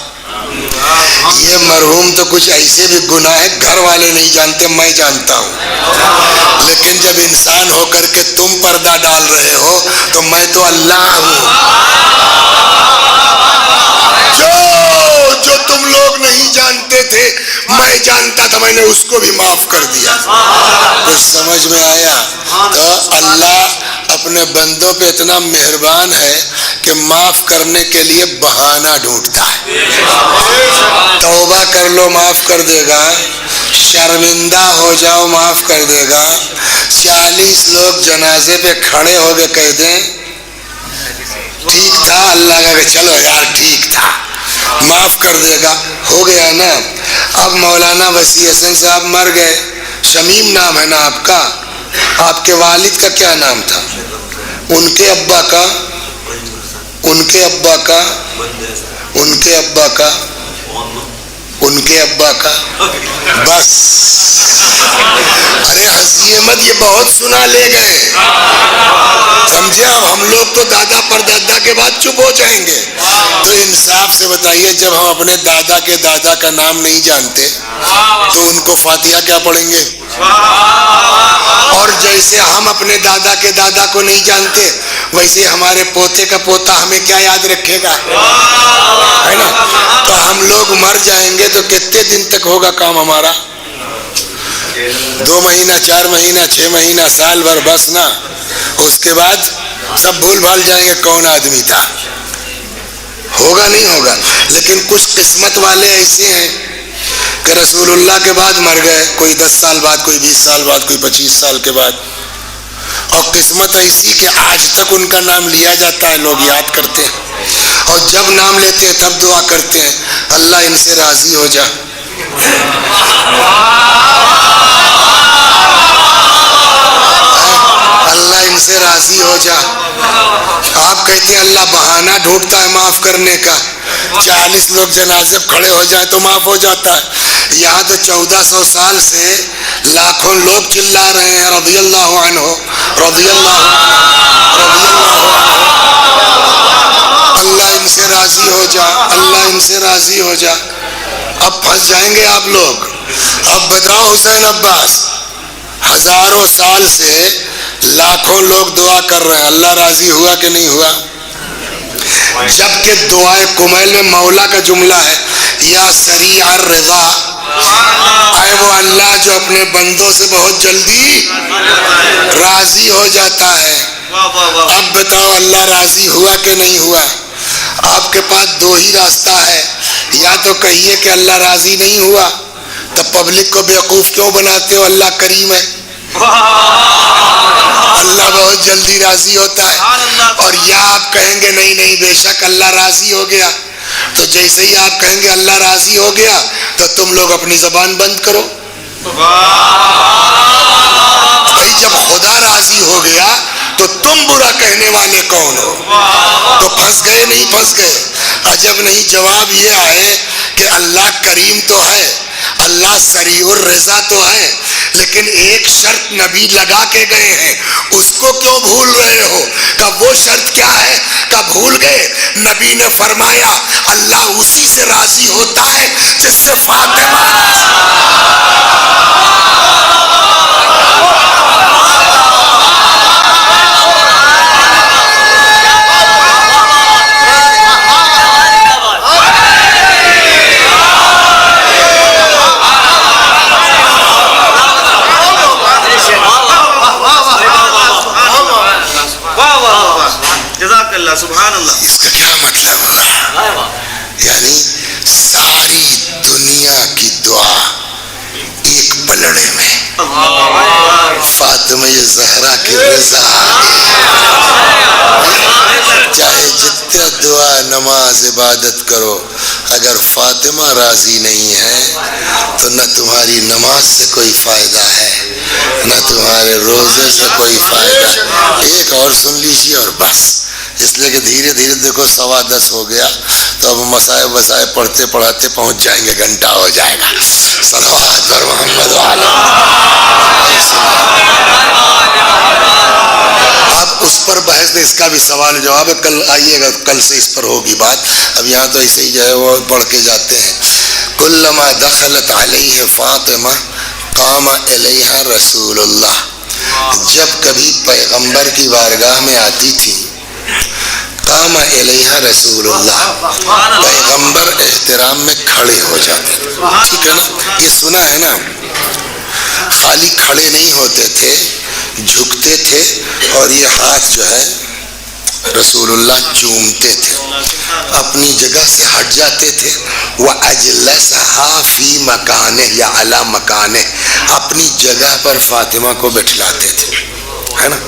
یہ مرحوم تو کچھ ایسے بھی گناہ ہے گھر والے نہیں جانتے, میں جانتا ہوں, لیکن جب انسان ہو کر کے تم پردہ ڈال رہے ہو تو میں تو اللہ ہوں. جو تم لوگ نہیں جانتے تھے میں جانتا تھا, میں نے اس کو بھی معاف کر دیا. کچھ سمجھ میں آیا؟ تو اللہ اپنے بندوں پہ اتنا مہربان ہے کہ معاف کرنے کے لیے بہانہ ڈھونڈتا ہے. توبہ کر لو معاف کر دے گا, شرمندہ ہو جاؤ معاف کر دے گا. 40 لوگ جنازے پہ کھڑے ہو کے کہہ دیں ٹھیک تھا, اللہ کا کہ چلو یار ٹھیک تھا, معاف کر دے گا. ہو گیا نا. اب مولانا وسیع حسن صاحب مر گئے, شمیم نام ہے نا آپ کا, آپ کے والد کا کیا نام تھا؟ ان کے ابا کا, ان کے ابا کا, ان کے ابا کا, ان کے ابا کا, بس. ارے ہنسیے مت, یہ بہت سنا لے گئے, سمجھے؟ اب ہم لوگ تو دادا پر دادا کے بعد چپ ہو جائیں گے. تو انصاف سے بتائیے, جب ہم اپنے دادا کے دادا کا نام نہیں جانتے تو ان کو فاتحہ کیا پڑھیں گے؟ اور جیسے ہم اپنے دادا کے دادا کو نہیں جانتے ویسے ہمارے پوتے کا پوتا ہمیں کیا یاد رکھے گا, ہے نا؟ تو ہم لوگ مر جائیں گے تو کتنے دن تک ہوگا کام ہمارا؟ 2 مہینہ, 4 مہینہ, 6 مہینہ, سال بھر, بس نا. اس کے بعد سب بھول بھال جائیں گے کون آدمی تھا. ہوگا نہیں ہوگا. لیکن کچھ قسمت والے ایسے ہیں کہ رسول اللہ کے بعد مر گئے, کوئی 10 سال بعد, کوئی 20 سال بعد, کوئی 25 سال کے بعد. اور قسمت ایسی کہ آج تک ان کا نام لیا جاتا ہے, لوگ یاد کرتے ہیں, اور جب نام لیتے ہیں تب دعا کرتے ہیں اللہ ان سے راضی ہو جا. اللہ ان سے راضی ہو جا. آپ کہتے ہیں اللہ بہانہ ڈھونڈتا ہے معاف کرنے کا. 40 لوگ جنازے کھڑے ہو جائیں تو معاف ہو جاتا ہے. یہاں تو 1400 سال سے لاکھوں لوگ چلا رہے ہیں رضی اللہ عنہ, رضی اللہ عنہ, رضی اللہ عنہ. اللہ ان سے راضی ہو جا, اللہ ان سے راضی ہو جا. اب پھنس جائیں گے آپ لوگ. اب بتاؤ حسین عباس, ہزاروں سال سے لاکھوں لوگ دعا کر رہے ہیں, اللہ راضی ہوا کہ نہیں ہوا؟ جبکہ دعائے کمیل میں مولا کا جملہ ہے یا سریع الرضا, اے وہ اللہ جو اپنے بندوں سے بہت جلدی راضی ہو جاتا ہے. اب بتاؤ اللہ راضی ہوا کہ نہیں ہوا؟ آپ کے پاس 2 ہی راستہ ہے, یا تو کہیے کہ اللہ راضی نہیں ہوا, تو پبلک کو بیوقوف کیوں بناتے ہو, اللہ کریم ہے, اللہ بہت جلدی راضی ہوتا ہے. اور یا آپ کہیں گے نہیں نہیں بے شک اللہ راضی ہو گیا, تو جیسے ہی آپ کہیں گے اللہ راضی ہو گیا تو تم لوگ اپنی زبان بند کرو. بھائی جب خدا راضی ہو گیا تو تم برا کہنے والے کون ہو؟ تو پھنس گئے نہیں پھنس گئے؟ عجب نہیں. جواب یہ آئے کہ اللہ کریم تو ہے, اللہ سریع الرضا تو ہے, لیکن ایک شرط نبی لگا کے گئے ہیں, اس کو کیوں بھول رہے ہو؟ کہ وہ شرط کیا ہے؟ کہ بھول گئے؟ نبی نے فرمایا اللہ اسی سے راضی ہوتا ہے جس سے فاطمہ سبحان اللہ. اس کا کیا مطلب ہوا؟ یعنی ساری دنیا کی دعا ایک پلڑے میں فاطمہ زہرا کی رضا چاہے جتنا دعا نماز عبادت کرو، اگر فاطمہ راضی نہیں ہے تو نہ تمہاری نماز سے کوئی فائدہ ہے نہ تمہارے روزے سے کوئی فائدہ. ایک اور سن لیجیے اور بس، اس لیے کہ دھیرے دھیرے دیکھو 10:15 ہو گیا تو اب مسائے وسائے پڑھتے پڑھاتے پہنچ جائیں گے، گھنٹہ ہو جائے گا. صلوات پر محمد اب اس پر بحث میں اس کا بھی سوال جواب ہے، کل آئیے گا، کل سے اس پر ہوگی بات. اب یہاں تو ایسے ہی جو ہے وہ پڑھ کے جاتے ہیں. کلما دخلت علیہ فاطمہ قام الیہا رسول اللہ. جب کبھی پیغمبر کی بارگاہ میں آتی تھی، قام الیہا رسول اللہ، پیغمبر احترام میں کھڑے ہو جاتے. ٹھیک ہے نا؟ یہ سنا ہے نا؟ خالی کھڑے نہیں ہوتے تھے، جھکتے تھے اور یہ ہاتھ جو ہے رسول اللہ چومتے تھے، اپنی جگہ سے ہٹ جاتے تھے. وَأَجْلَسَهَا فِي مَكَانِهِ یا عَلَى مَكَانِهِ، اپنی جگہ پر فاطمہ کو بٹھلاتے تھے، ہے نا؟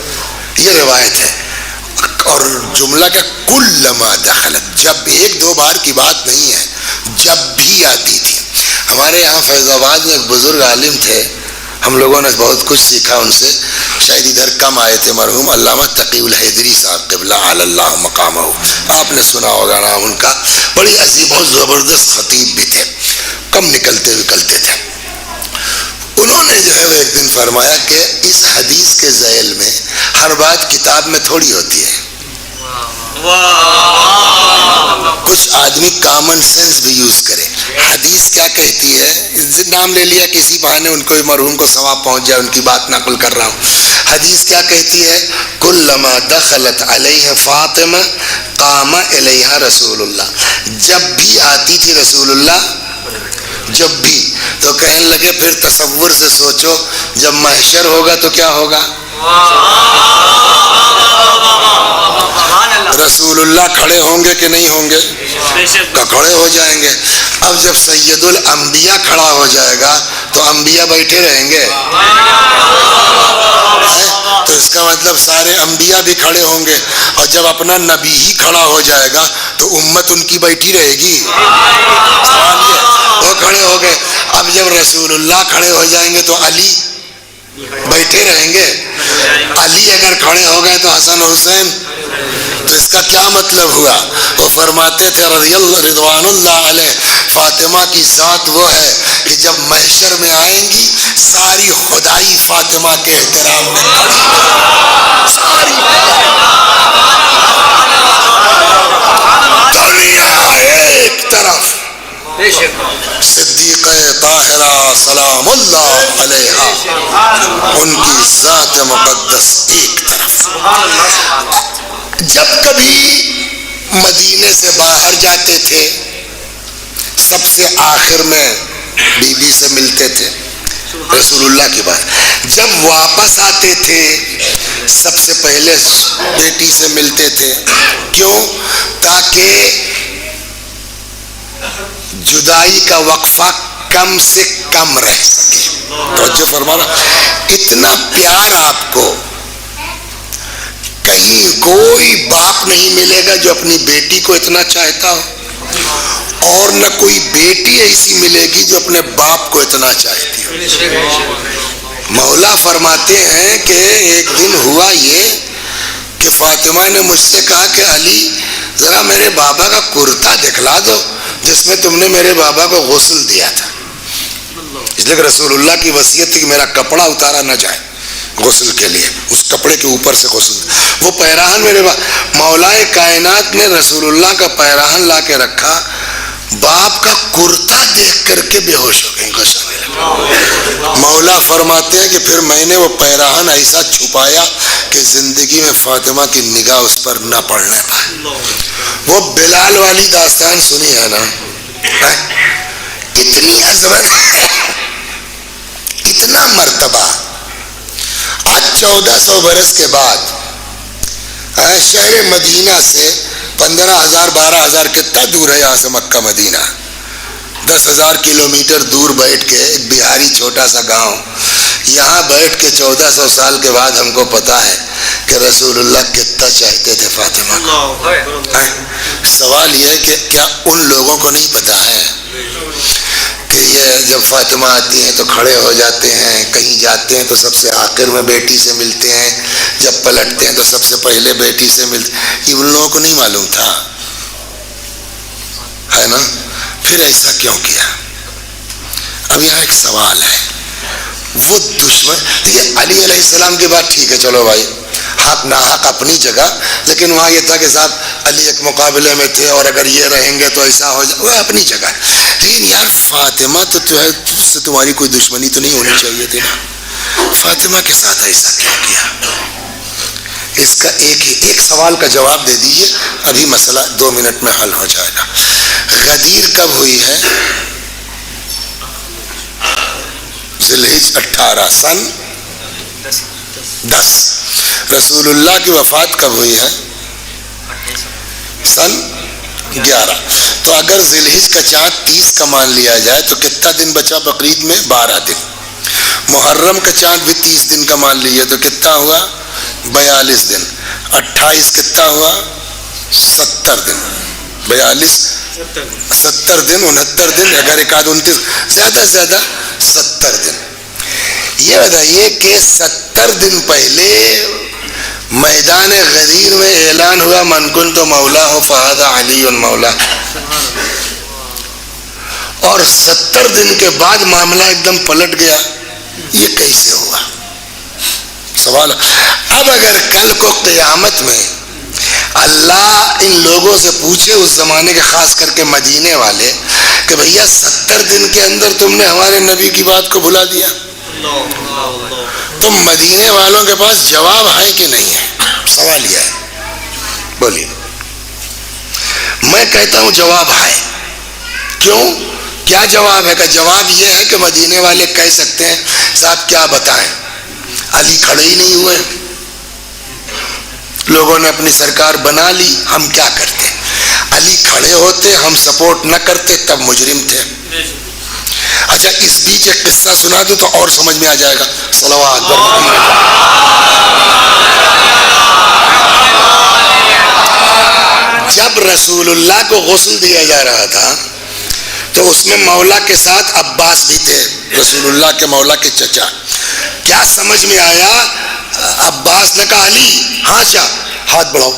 یہ روایت ہے. اور جملہ کا کلما دخلت، جب ایک دو بار کی بات نہیں ہے، جب بھی آتی تھی. ہمارے یہاں فیض آباد میں ایک بزرگ عالم تھے، ہم لوگوں نے بہت کچھ سیکھا ان سے، شاید ادھر کم آئے تھے، مرحوم علامہ تقی الحیدری صاحب قبلہ علی اللہ مقامہ، آپ نے سنا ہوگا نام ان کا. بڑی عظیم و زبردست خطیب بھی تھے، کم نکلتے تھے. انہوں نے جو ہے وہ ایک دن فرمایا کہ اس حدیث کے ذیل میں ہر بات کتاب میں تھوڑی ہوتی ہے، کچھ آدمی کامن سینس بھی یوز کرے. حدیث کیا کہتی ہے؟ نام لے لیا کسی بہانے، ان کو مرحوم کو ثواب پہنچ جائے، ان کی بات نقل کر رہا ہوں. حدیث کیا کہتی ہے؟ کلما دخلت علیہ فاطمہ قام الیہا رسول اللہ. جب بھی آتی تھی رسول اللہ، جب بھی، تو کہنے لگے پھر تصور سے سوچو جب محشر ہوگا تو کیا ہوگا؟ رسول اللہ کھڑے ہوں گے کہ نہیں ہوں گے؟ کھڑے ہو جائیں گے. اب جب سید الانبیاء کھڑا ہو جائے گا تو انبیاء بیٹھے رہیں گے، تو اس کا مطلب سارے انبیاء بھی کھڑے ہوں گے. اور جب اپنا نبی ہی کھڑا ہو جائے گا تو امت ان کی بیٹھی رہے گی. وہ کھڑے ہو گئے. اب جب رسول اللہ کھڑے ہو جائیں گے تو علی بیٹھے رہیں گے. علی اگر کھڑے ہو گئے تو حسن حسین. تو اس کا کیا مطلب ہوا؟ وہ فرماتے تھے رضی اللہ رضوان اللہ علیہ، فاطمہ کی ذات وہ ہے کہ جب محشر میں آئیں گی ساری خدائی فاطمہ کے احترام میں کھڑی ہے. ساری دنیا ایک طرف، صدیقہ طاہرہ سلام اللہ علیہا، ان کی ذات مقدس ایک طرف. جب کبھی مدینے سے باہر جاتے تھے سب سے آخر میں بی بی سے ملتے تھے، رسول اللہ کی بات. جب واپس آتے تھے سب سے پہلے بیٹی سے ملتے تھے. کیوں؟ تاکہ جدائی کا وقفہ کم سے کم رہ سکے. توجہ فرمانا. اتنا پیار آپ کو کہیں کوئی باپ نہیں ملے گا جو اپنی بیٹی کو اتنا چاہتا ہو، اور نہ کوئی بیٹی ایسی ملے گی جو اپنے باپ کو اتنا چاہتی ہو. مولا فرماتے ہیں کہ ایک دن ہوا یہ کہ فاطمہ نے مجھ سے کہا کہ علی ذرا میرے بابا کا کرتا دکھلا دو جس میں تم نے میرے بابا کو غسل دیا تھا. اس لیے کہ رسول اللہ کی وصیت تھی کہ میرا کپڑا اتارا نہ جائے غسل کے لیے، اس کپڑے کے اوپر سے غسل. وہ پیراہن میرے مولا کائنات نے رسول اللہ کا پیراہن لا کے رکھا، باپ کا کرتا دیکھ کر کے بے ہوش ہو گئے. مولا فرماتے ہیں کہ پھر میں نے وہ پیراہن ایسا چھپایا کہ زندگی میں فاطمہ کی نگاہ اس پر نہ پڑنے پائے. وہ بلال والی داستان سنی ہے نا، اتنی عظمت ہے، اتنا مرتبہ. آج 1400 برس کے بعد ہے شہر مدینہ سے 15,000 12,000 کتنا دور ہے یہاں سے مکہ مدینہ؟ 10,000 کلومیٹر دور بیٹھ کے ایک بہاری چھوٹا سا گاؤں، یہاں بیٹھ کے 1400 سال کے بعد ہم کو پتا ہے کہ رسول اللہ کتنا چاہتے تھے فاطمہ کو۔ سوال یہ ہے کہ کیا ان لوگوں کو نہیں پتا ہے کہ یہ جب فاطمہ آتی ہیں تو کھڑے ہو جاتے ہیں، کہیں جاتے ہیں تو سب سے آخر میں بیٹی سے ملتے ہیں، جب پلٹتے ہیں تو سب سے پہلے بیٹی سے ملتے ہیں؟ یہ ان لوگوں کو نہیں معلوم تھا، ہے نا؟ پھر ایسا کیوں کیا؟ اب یہاں ایک سوال ہے، وہ دشمن دیکھیے علی علیہ السلام کی بات ٹھیک ہے، چلو بھائی حق ناحق اپنی جگہ، لیکن وہاں یہ تھا کہ صاحب علی ایک مقابلے میں تھے اور اگر یہ رہیں گے تو ایسا ہو جائے، وہ اپنی جگہ ہے، لیکن یار فاطمہ تو جو ہے اس سے تمہاری کوئی دشمنی تو نہیں ہونی چاہیے تھی نا، فاطمہ کے ساتھ ایسا کیوں کیا؟ اس کا ایک سوال کا جواب دے دیجئے، ابھی مسئلہ 2 منٹ میں حل ہو جائے گا۔ غدیر کب ہوئی ہے؟ ذی الحجہ 18 سن 10۔ رسول اللہ کی وفات کب ہوئی ہے؟ سن 11۔ تو اگر ذی الحجہ کا چاند 30 کا مان لیا جائے تو کتنا دن بچا بقرعید میں؟ 12 دن۔ محرم کا چاند بھی 30 دن کا مان لیجیے تو کتنا ہوا؟ 42 دن۔ 28 کتنا ہوا؟ 70 دن۔ 42 70 دن، 69 دن، اگر ایک آدھ 29، زیادہ سے زیادہ 70 دن۔ یہ بتائیے کہ 70 دن پہلے میدان غدیر میں اعلان ہوا من کنت مولا ہو فہذا علی مولا، اور 70 دن کے بعد معاملہ ایک دم پلٹ گیا، یہ کیسے ہوا؟ سوال۔ اب اگر کل کو قیامت میں اللہ ان لوگوں سے پوچھے اس زمانے کے، خاص کر کے مدینے والے، کہ بھیا 70 دن کے اندر تم نے ہمارے نبی کی بات کو بھلا دیا، تو مدینے والوں کے پاس جواب ہے کہ نہیں ہے؟ سوال یہ ہے، بولیے۔ میں کہتا ہوں جواب ہے۔ کیوں؟ کیا جواب ہے؟ کہ جواب یہ ہے کہ مدینے والے کہہ سکتے ہیں صاحب کیا بتائیں، علی کھڑے ہی نہیں ہوئے، لوگوں نے اپنی سرکار بنا لی، ہم کیا کرتے؟ علی کھڑے ہوتے، ہم سپورٹ نہ کرتے، تب مجرم تھے۔ اچھا اس بیچ ایک قصہ سنا دوں تو اور سمجھ میں آ جائے گا۔ صلوات جب رسول اللہ کو غسل دیا جا رہا تھا تو اس میں مولا کے ساتھ عباس بھی تھے، رسول اللہ کے مولا کے چچا۔ کیا سمجھ میں آیا؟ عباس نے کہا علی ہاشا، ہاتھ بڑھاؤ۔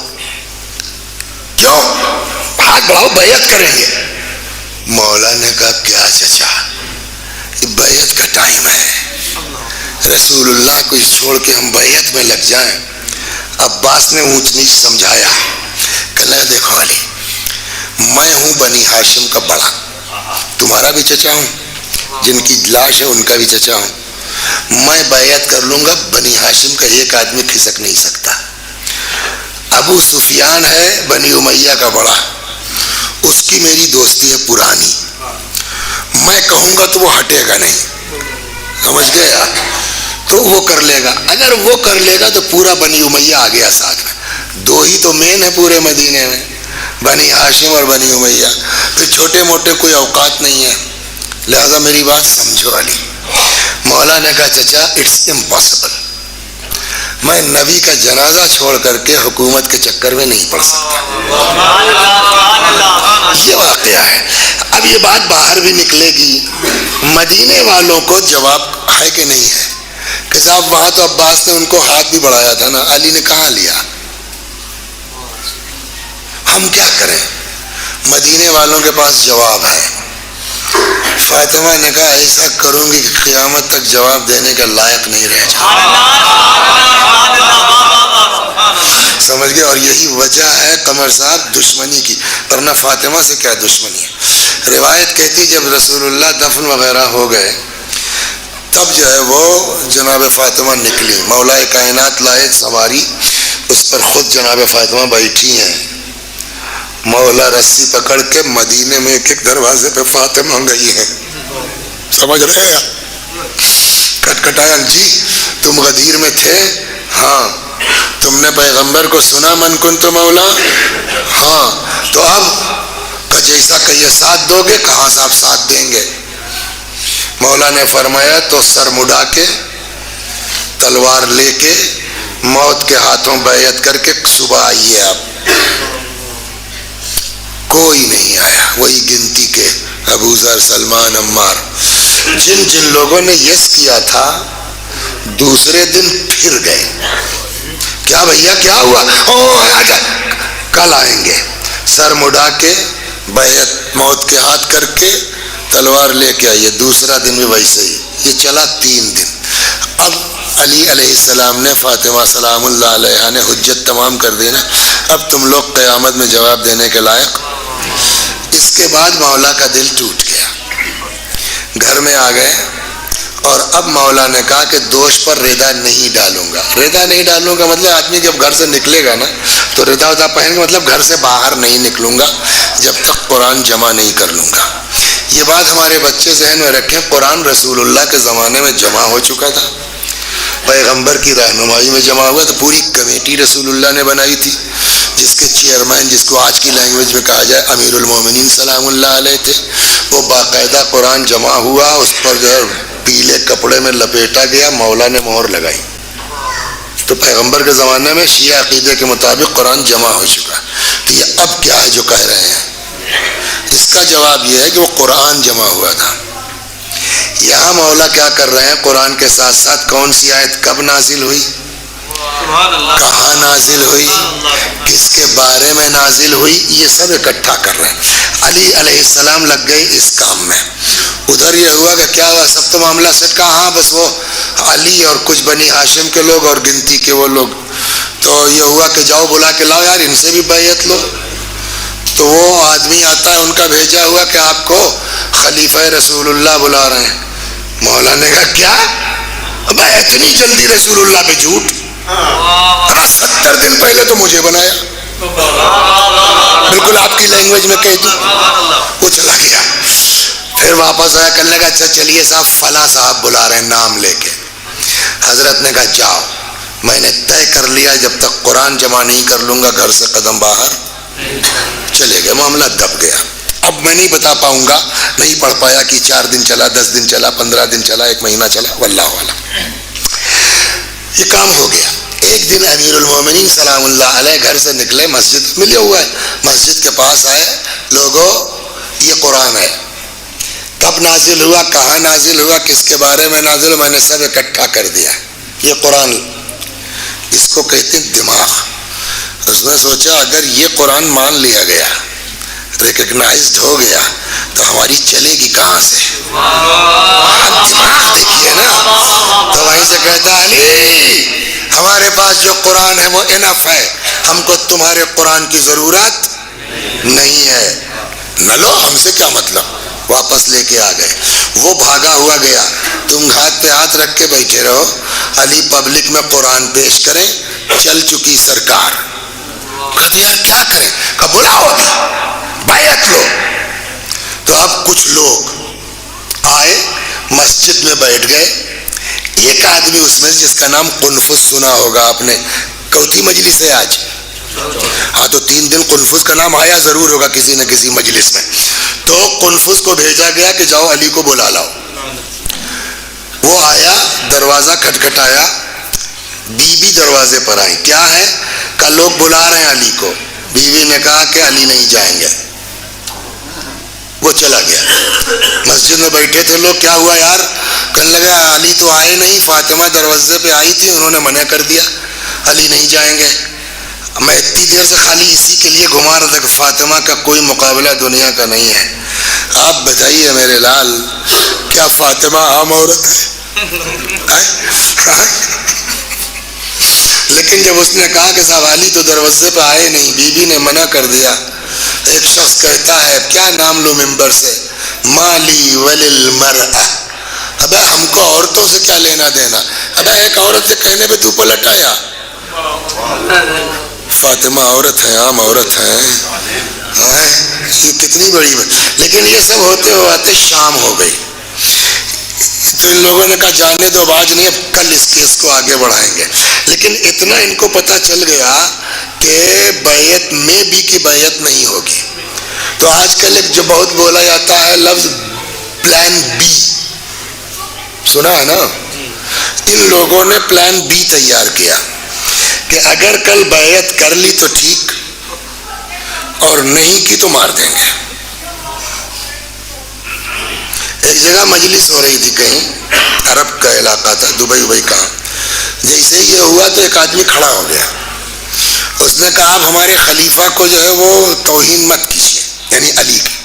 کیوں؟ ہاتھ بڑھاؤ، بیعت کریں گے۔ مولا نے کہا کیا چچا، بیعت کا ٹائم ہے، رسول اللہ کو چھوڑ کے ہم بیعت میں لگ جائیں؟ عباس نے اونچ نیچ سمجھایا، کہنے دیکھو علی، میں ہوں بنی ہاشم کا بڑا، تمہارا بھی چچا ہوں، جن کی لاش ہے ان کا بھی چچا ہوں، میں بیعت کر لوں گا، بنی ہاشم کا ایک آدمی کھسک نہیں سکتا۔ ابو سفیان ہے بنی امیہ کا بڑا، اس کی میری دوستی ہے پرانی، میں کہوں گا تو وہ ہٹے گا نہیں، سمجھ گیا؟ تو وہ کر لے گا، اگر وہ کر لے گا تو پورا بنی امیہ آ گیا ساتھ میں، 2 ہی تو مین ہے پورے مدینے میں، بنی ہاشم اور بنی امیہ، تو چھوٹے موٹے کوئی اوقات نہیں ہے، لہذا میری بات سمجھو علی۔ مولا نے کہا چچا اٹس امپاسبل، میں نبی کا جنازہ چھوڑ کر کے حکومت کے چکر میں نہیں پڑ سکتا، یہ واقعہ ہے۔ اب یہ بات باہر بھی نکلے گی، مدینے والوں کو جواب ہے کہ نہیں ہے کہ صاحب وہاں تو عباس نے ان کو ہاتھ بھی بڑھایا تھا نا، علی نے کہاں لیا، ہم کیا کریں؟ مدینے والوں کے پاس جواب ہے۔ فاطمہ نے کہا ایسا کروں گی کہ قیامت تک جواب دینے کا لائق نہیں رہ جاؤں، سمجھ گئے؟ اور یہی وجہ ہے قمر صاحب دشمنی کی، ورنہ فاطمہ سے کیا دشمنی ہے؟ روایت کہتی جب رسول اللہ دفن وغیرہ ہو گئے تب جو ہے وہ جناب فاطمہ نکلی، مولا کائنات لائے سواری، اس پر خود جناب فاطمہ بیٹھی ہیں، مولا رسی پکڑ کے مدینے میں ایک ایک دروازے پہ فاطمہ گئی ہیں، سمجھ رہے ہیں؟ کٹکھٹایا، جی تم غدیر میں تھے؟ ہاں۔ تم نے پیغمبر کو سنا من کنت مولا؟ ہاں، تو اب جیسا کہ یہ ساتھ دو گے، کہاں سے آپ ساتھ دیں گے؟ مولا نے فرمایا تو سر مڑا کے تلوار لے کے موت کے ہاتھوں بیعت کر کے صبح آئیے آپ۔ کوئی نہیں آیا، وہی گنتی کے ابو ذر، سلمان، عمار، جن جن لوگوں نے یس کیا تھا دوسرے دن پھر گئے۔ کیا بھیا کیا ہوا؟ آجا کل آئیں گے۔ سر مڑا کے بیعت موت کے ہاتھ کر کے تلوار لے کے آئیے۔ دوسرا دن بھی ویسے ہی، یہ چلا 3 دن۔ اب علی علیہ السلام نے فاطمہ سلام اللہ علیہا نے حجت تمام کر دی نا، اب تم لوگ قیامت میں جواب دینے کے لائق۔ اس کے بعد مولا کا دل ٹوٹ گیا، گھر میں آ گئے اور اب مولا نے کہا کہ دوش پر ردا نہیں ڈالوں گا۔ ردا نہیں ڈالوں گا مطلب آدمی جب گھر سے نکلے گا نا تو ردا ودا پہن کے مطلب گھر سے باہر نہیں نکلوں گا جب تک قرآن جمع نہیں کر لوں گا۔ یہ بات ہمارے بچے ذہن میں رکھیں، قرآن رسول اللہ کے زمانے میں جمع ہو چکا تھا، پیغمبر کی رہنمائی میں جمع ہوا، تو پوری کمیٹی رسول اللہ نے بنائی تھی جس کے چیئرمین، جس کو آج کی لینگویج میں کہا جائے امیر المومنین سلام اللہ علیہ تھے۔ وہ باقاعدہ قرآن جمع ہوا، اس پر جو ہے پیلے کپڑے میں لپیٹا گیا، مولا نے مہر لگائی۔ تو پیغمبر کے زمانے میں شیعہ عقیدے کے مطابق قرآن جمع ہو چکا۔ تو یہ اب کیا ہے جو کہہ رہے ہیں؟ اس کا جواب یہ ہے کہ وہ قرآن جمع ہوا تھا۔ یہاں مولا کیا کر رہے ہیں؟ قرآن کے ساتھ ساتھ کون سی آیت کب نازل ہوئی، کہاں نازل ہوئی، کس کے بارے میں نازل ہوئی، یہ سب اکٹھا کر رہے ہیں۔ علی علیہ السلام لگ گئے اس کام میں۔ ادھر یہ ہوا کہ کیا ہوا، سب تو معاملہ سیٹ کا، ہاں بس وہ علی اور کچھ بنی ہاشم کے لوگ اور گنتی کے وہ لوگ، تو یہ ہوا کہ جاؤ بلا کے لاؤ یار ان سے بھی بیعت لو۔ تو وہ آدمی آتا ہے ان کا بھیجا ہوا کہ آپ کو خلیفہ رسول اللہ بلا رہے ہیں۔ مولا نے کہا کیا بھائی اتنی جلدی رسول اللہ پہ جھوٹ؟ 70 دن پہلے تو مجھے بنایا، بالکل آپ کی لینگویج میں کہہ دوں۔ وہ چلا گیا، پھر واپس آیا، کرنے لگا اچھا چلیے صاحب فلاں صاحب بلا رہے ہیں نام لے کے۔ حضرت نے کہا جاؤ، میں نے طے کر لیا جب تک قرآن جمع نہیں کر لوں گا گھر سے قدم باہر۔ چلے گئے، معاملہ دب گیا۔ اب میں نہیں بتا پاؤں گا، نہیں پڑھ پایا کہ 4 دن چلا، 10 دن چلا، 15 دن چلا، 1 مہینہ چلا، واللہ اعلم۔ یہ کام ہو گیا۔ ایک دن امیر المومنین سلام اللہ علیہ گھر سے نکلے، مسجد ملے ہوا ہے، مسجد کے پاس آئے، لوگوں یہ قرآن ہے، کب نازل ہوا، کہاں نازل ہوا، کس کے بارے میں نازل ہوا، میں نے سب اکٹھا کر دیا۔ یہ قرآن، اس کو کہتے ہیں دماغ۔ اس نے سوچا اگر یہ قرآن مان لیا گیا، ریکگنائزڈ ہو گیا، تو ہماری چلے گی کہاں سے؟ دماغ دیکھیے نا۔ تو وہیں سے کہتا علی ہمارے پاس جو قرآن ہے وہ انف ہے، ہم کو تمہارے قرآن کی ضرورت نہیں ہے، نہ لو، ہم سے کیا مطلب۔ واپس لے کے آ گئے، وہ بھاگا ہوا گیا، تم ہاتھ پہ ہاتھ رکھ کے بیٹھے رہو، علی پبلک میں قرآن پیش کریں، چل چکی سرکار۔ کہتے یار کیا کریں، کہ بلاؤ ابھی بیعت لو۔ تو اب کچھ لوگ آئے، مسجد میں بیٹھ گئے۔ ایک آدمی اس میں جس کا نام قنفذ سنا ہوگا آپ نے، چوتھی مجلس ہے آج، ہاں تو 3 دن قنفذ کا نام آیا ضرور ہوگا کسی نہ کسی مجلس میں۔ تو قنفذ کو بھیجا گیا کہ جاؤ علی کو بلا لاؤ۔ وہ آیا، دروازہ کھٹکھٹایا، بیوی دروازے پر آئی، کیا ہے کہ لوگ بلا رہے ہیں علی کو۔ بیوی نے کہا کہ علی نہیں جائیں گے۔ وہ چلا گیا، مسجد میں بیٹھے تھے لوگ، کیا ہوا یار، کہنے لگا علی تو آئے نہیں، فاطمہ دروازے پہ آئی تھی، انہوں نے منع کر دیا، علی نہیں جائیں گے۔ میں اتنی دیر سے خالی اسی کے لیے گھما رہا تھا کہ فاطمہ کا کوئی مقابلہ دنیا کا نہیں ہے۔ آپ بتائیے میرے لال، کیا فاطمہ عام عورت ہے؟ لیکن جب اس نے کہا کہ صاحب علی تو دروازے پہ آئے نہیں، بیوی نے منع کر دیا، ایک شخص کہتا ہے کیا نام لو ممبر سے، مالی وللمرأہ، ابے ہم کو عورتوں سے کیا لینا دینا، ابے ایک عورت سے کہنے پہ تو پلٹ آیا۔ فاطمہ عورت ہے، عام عورت ہے، یہ کتنی بڑی بات۔ لیکن یہ سب ہوتے ہوتے شام ہو گئی۔ تو ان لوگوں نے کہا جانے دو، آج نہیں، اب کل اس کیس کو آگے بڑھائیں گے. لیکن اتنا ان کو پتہ چل گیا کہ بیعت میں بھی کی بیعت نہیں ہوگی. تو آج کل ایک جو بہت بولا جاتا ہے لفظ پلان بی، سنا ہے نا؟ ان لوگوں نے پلان بی تیار کیا کہ اگر کل بیعت کر لی تو ٹھیک، اور نہیں کی تو مار دیں گے. ایک جگہ مجلس ہو رہی تھی کہیں، عرب کا علاقہ تھا، دبئی کا. جیسے ہی یہ ہوا تو ایک آدمی کھڑا ہو گیا. اس نے کہا آپ ہمارے خلیفہ کو جو ہے وہ توہین مت کیجیے، یعنی علی کی.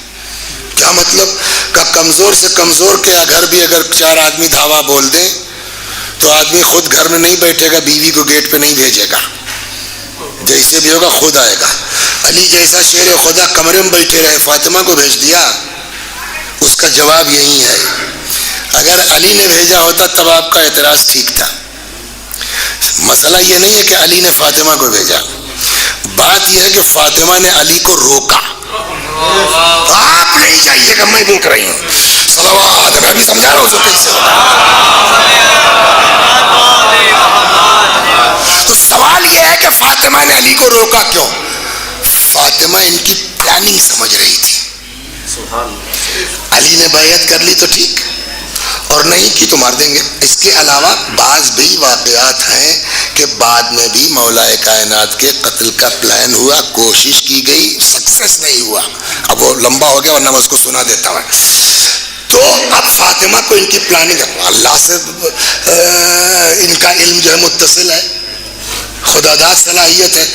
کیا مطلب؟ کہ کمزور سے کمزور کے گھر بھی اگر 4 آدمی دھاوا بول دیں تو آدمی خود گھر میں نہیں بیٹھے گا، بیوی کو گیٹ پہ نہیں بھیجے گا، جیسے بھی ہوگا خود آئے گا. علی جیسا شیر خدا کمرے میں بیٹھے رہے، فاطمہ کو بھیج دیا. اس کا جواب یہی ہے، اگر علی نے بھیجا ہوتا تب آپ کا اعتراض ٹھیک تھا. مسئلہ یہ نہیں ہے کہ علی نے فاطمہ کو بھیجا، بات یہ ہے کہ فاطمہ نے علی کو روکا. آپ نہیں جائیے گا، میں روک رہی ہوں. صلوات، میں بھی سمجھا رہا ہوں اس کو کیسے ہوگا. تو سوال یہ ہے کہ فاطمہ نے علی کو روکا کیوں؟ فاطمہ ان کی پلاننگ سمجھ رہی تھی. علی نے بیعت کر لی تو ٹھیک، اور نہیں کی تو مار دیں گے. اس کے علاوہ بعض بھی واقعات ہیں کہ بعد میں بھی مولا کائنات کے قتل کا پلان ہوا، کوشش کی گئی، سکسیس نہیں ہوا. اب وہ لمبا ہو گیا ورنہ میں اس کو سنا دیتا ہوں. تو اب فاطمہ کو ان کی پلاننگ، اللہ سے ان کا علم جو ہے متصل ہے، خدا داد صلاحیت ہے.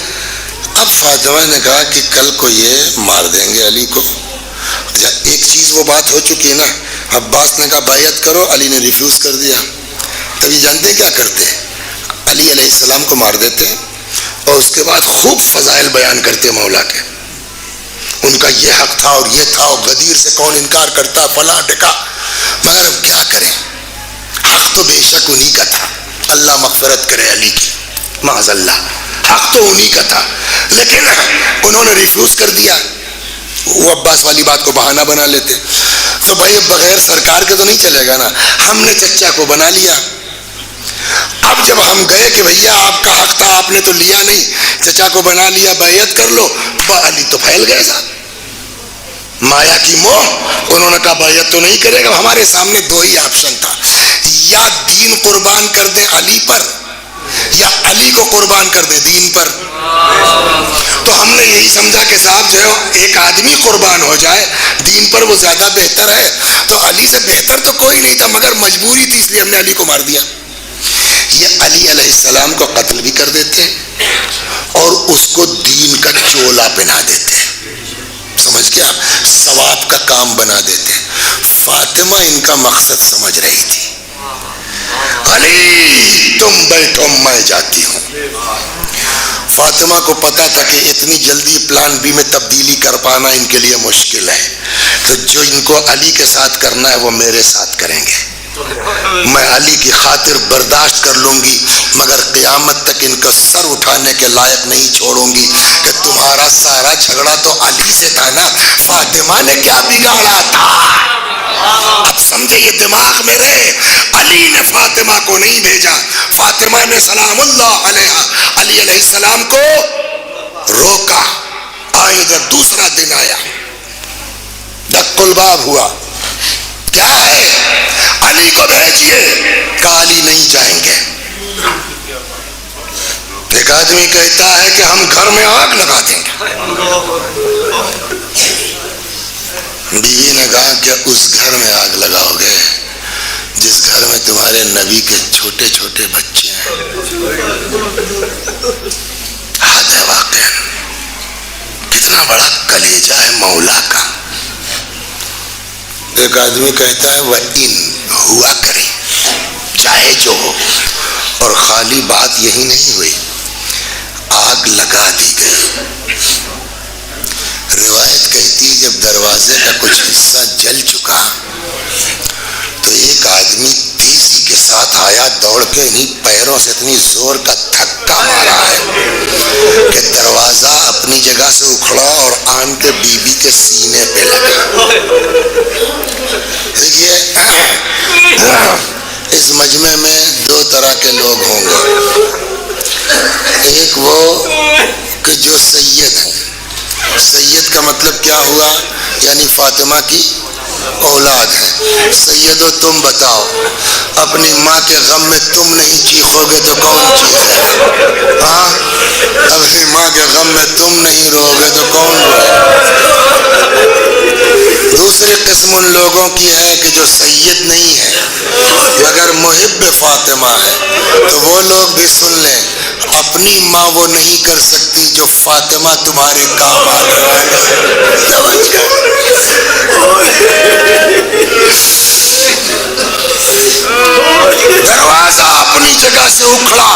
اب فاطمہ نے کہا کہ کل کو یہ مار دیں گے علی کو. ایک چیز وہ بات ہو چکی ہے نا. عباس نے کہا بیعت کرو، علی نے ریفیوز کر دیا. تب یہ جانتے کیا کرتے؟ علی علیہ السلام کو مار دیتے اور اس کے بعد خوب فضائل بیان کرتے مولا کے. ان کا یہ حق تھا اور یہ تھا، اور غدیر سے کون انکار کرتا، فلاں ٹکا. مگر اب کیا کریں، حق تو بے شک انہی کا تھا. اللہ مغفرت کرے علی کی، معاذ اللہ، حق تو انہی کا تھا، لیکن انہوں نے ریفیوز کر دیا. وہ عباس والی بات کو بہانہ بنا لیتے. تو بھائی بغیر سرکار کے تو نہیں چلے گا نا. ہم نے چچا کو بنا لیا. اب جب ہم گئے کہ بھیا آپ کا حق تھا، آپ نے تو لیا نہیں، چچا کو بنا لیا، بیعت کر لو. علی تو پھیل گئے صاحب، مایا کی موہ. انہوں نے کہا بیعت تو نہیں کرے گا. ہمارے سامنے 2 ہی آپشن تھا، یا دین قربان کر دیں علی پر، یا علی کو قربان کر دیں دین پر. تو ہم نے یہی سمجھا کہ صاحب جو ہے ایک آدمی قربان ہو جائے دین پر، وہ زیادہ بہتر ہے. تو علی سے بہتر تو کوئی نہیں تھا، مگر مجبوری تھی، اس لیے ہم نے علی کو مار دیا. یہ علی علیہ السلام کو قتل بھی کر دیتے اور اس کو دین کا چولا پہنا دیتے، سمجھ گیا، ثواب کا کام بنا دیتے. فاطمہ ان کا مقصد سمجھ رہی تھی. علی تم بیٹھو میں جاتی ہوں. فاطمہ کو پتا تھا کہ اتنی جلدی پلان بی میں تبدیلی کر پانا ان کے لیے مشکل ہے. تو جو ان کو علی کے ساتھ کرنا ہے وہ میرے ساتھ کریں گے. میں علی کی خاطر برداشت کر لوں گی، مگر قیامت تک ان کا سر اٹھانے کے لائق نہیں چھوڑوں گی کہ تمہارا سارا جھگڑا تو علی سے تھا نا، فاطمہ نے کیا بگاڑا تھا. اب سمجھے، یہ دماغ میں رہے. علی نے فاطمہ کو نہیں بھیجا، فاطمہ نے سلام اللہ علیہ علی علیہ السلام کو روکا. آئے ادھر دوسرا دن آیا، دق الباب ہوا. کیا ہے؟ علی کو بھیجیے. کہا علی نہیں جائیں گے. ایک آدمی کہتا ہے کہ ہم گھر میں آگ لگا دیں گے. بیوی نے کہا کہ اس گھر میں آگ لگاؤ گے جس گھر میں تمہارے نبی کے چھوٹے چھوٹے بچے ہیں. حد ہے واقعا، کتنا بڑا کلیجہ ہے مولا کا. ایک آدمی کہتا ہے وہ ان ہوا کرے چاہے جو ہو. اور خالی بات یہی نہیں ہوئی، آگ لگا دی گئی. روایت کہتی ہے جب دروازے کا کچھ حصہ جل چکا تو ایک آدمی تیزی کے ساتھ آیا، دوڑ کے انہیں پیروں سے اتنی زور کا دھکا مارا ہے کہ دروازہ اپنی جگہ سے اکھڑا اور آن کے بیوی کے سینے پہ لگا. دیکھیے ایک وہ کہ جو سید ہے. سید کا مطلب کیا ہوا؟ یعنی فاطمہ کی اولاد ہے. سیدو تم بتاؤ، اپنی ماں کے غم میں تم نہیں چیخو گے تو کون چیخے گا؟ ہاں، اپنی ماں کے غم میں تم نہیں رو گے تو کون روئے؟ دوسری قسم ان لوگوں کی ہے کہ جو سید نہیں ہے مگر محب فاطمہ ہے. تو وہ لوگ بھی سن لیں، اپنی ماں وہ نہیں کر سکتی جو فاطمہ تمہارے کام آنے والی ہے. دروازہ اپنی جگہ سے اکھڑا،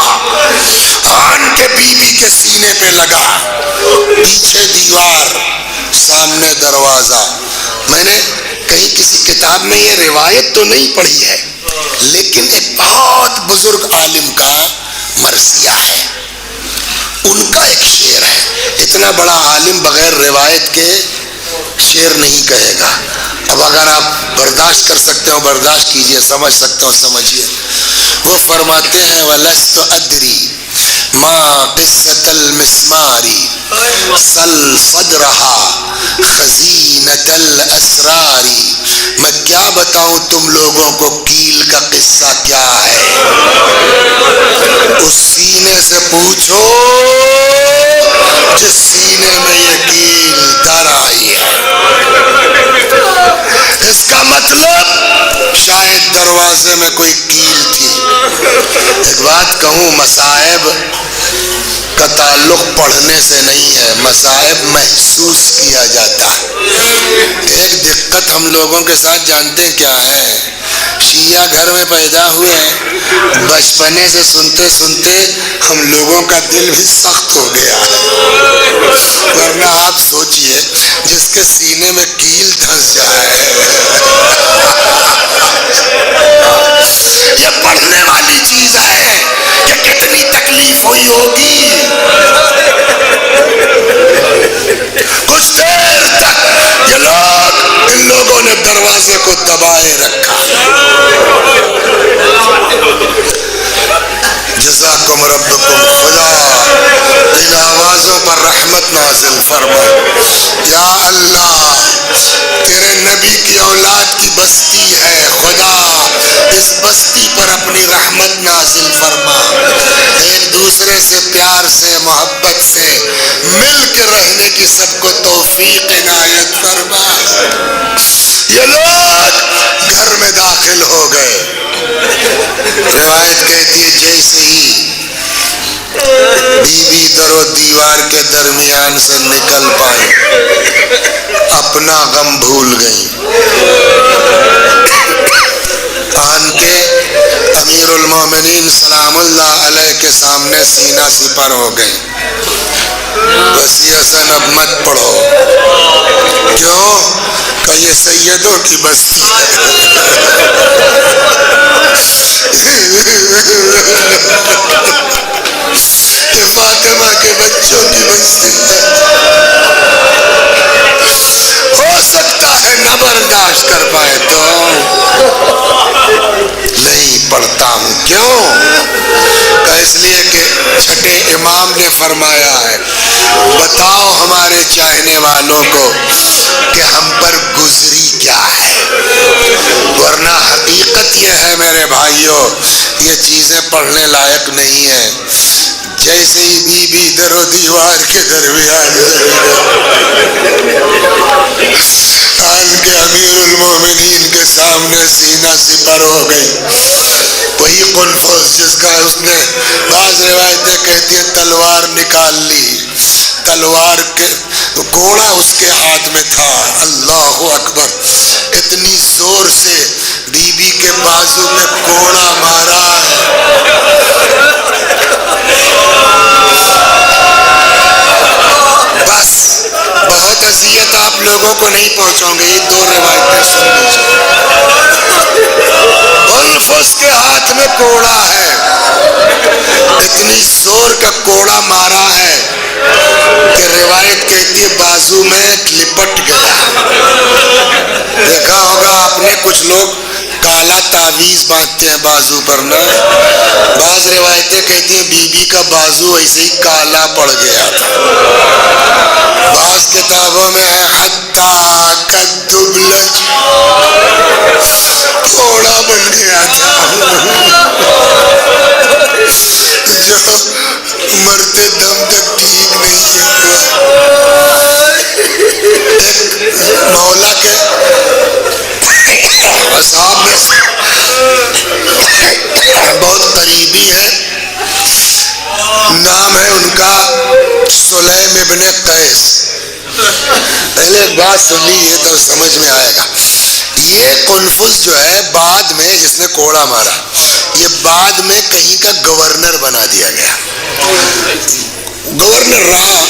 آن کے بیوی کے سینے پہ لگا، پیچھے دیوار سامنے دروازہ. میں نے کہیں کسی کتاب میں یہ روایت تو نہیں پڑھی ہے، لیکن ایک بہت بزرگ عالم کا مرثیہ ہے، ان کا ایک شعر ہے. اتنا بڑا عالم بغیر روایت کے شعر نہیں کہے گا. اب اگر آپ برداشت کر سکتے ہو برداشت کیجئے، سمجھ سکتے ہو سمجھیے. وہ فرماتے ہیں وَلَسْتُ أَدْرِي مَا قِصَّةَ الْمِسْمَارِ سَلْ صَدْرَهَا خَزِينَةَ الْأَسْرَارِ. میں کیا بتاؤں تم لوگوں کو کیل کا قصہ کیا ہے، اس سینے سے پوچھو جس سینے میں یہ کیل در آئی ہے. اس کا مطلب شاید دروازے میں کوئی کیل تھی. ایک بات کہوں، مصائب کا تعلق پڑھنے سے نہیں ہے، مصائب محسوس کیا جاتا ہے. ایک دقت ہم لوگوں کے ساتھ جانتے کیا ہے؟ شیعہ گھر میں پیدا ہوئے ہیں، بچپنے سے سنتے سنتے ہم لوگوں کا دل بھی سخت ہو گیا ہے. ورنہ آپ سوچئے جس کے سینے میں کیل دھنس جائے، یہ پڑھنے والی چیز ہے کہ کتنی تکلیف ہوئی ہوگی. کچھ دیر تک یہ لوگ، ان لوگوں نے دروازے کو دبائے رکھا. جزاکم ربکم، خدا ان آوازوں پر رحمت نازل فرمائے. یا اللہ، تیرے نبی کی اولاد کی بستی ہے، خدا اس بستی پر اپنی رحمت نازل فرما. ایک دوسرے سے پیار سے محبت سے مل کے رہنے کی سب کو توفیق عنایت فرما. یہ لوگ گھر میں داخل ہو گئے. روایت کہتی ہے جیسے ہی بی بی در و دیوار کے درمیان سے نکل پائی، اپنا غم بھول گئی. آن کے امیر المومنین سلام اللہ علیہ کے سامنے سینہ سپر ہو گئی. وسیع حسن اب مت پڑھو. کیوں؟ کہ یہ سیدوں کی بستی ہے. یہ فاطمہ کے بچوں کی بستی ہے. ہو سکتا ہے نہ برداشت کر پائے تو نہیں پڑھتا ہوں. کیوں؟ کہ اس لیے کہ چھٹے امام نے فرمایا ہے بتاؤ ہمارے چاہنے والوں کو کہ ہم پر گزری کیا ہے. ورنہ حقیقت یہ ہے میرے بھائیوں، یہ چیزیں پڑھنے لائق نہیں ہیں. جیسے ہی بی بی در و دیوار کے درمیان آن کے امیر المومنین کے سامنے سینہ سپر ہو گئی. وہی قنفذ جس کا اس نے، بعض روایتیں کہتی ہیں تلوار نکال لی، تلوار کے گھوڑا اس کے ہاتھ میں تھا. اللہ اکبر، اتنی زور سے بی بی کے بازو میں گھوڑا مارا ہے. بس بہت اذیت آپ لوگوں کو نہیں پہنچاؤں گے، یہ دو روایتیں سن لیجیے. قنفذ کے ہاتھ میں کوڑا ہے، اتنی زور کا کوڑا مارا ہے کہ روایت کہتی ہے بازو میں لپٹ گیا. دیکھا ہوگا آپ نے کچھ لوگ کالا تعویذ باندھتے ہیں بازو پر نا، بعض روایتیں کہتی ہیں بی بی کا بازو ایسے ہی کالا پڑ گیا تھا. بعض کتابوں میں ہے حتیٰ کدبلج، گھوڑا بن گیا تھا جو مرتے دم تک ٹھیک نہیں ہوا. ایک مولا کے اصحاب میں سے بہت قریبی ہے، نام ہے ان کا سلیم ابن قیس. پہلے ایک بات سن لیجیے تو سمجھ میں آئے گا. یہ قنفذ جو ہے بعد میں جس نے کوڑا مارا، یہ بعد میں کہیں کا گورنر بنا دیا گیا. گورنر رہا.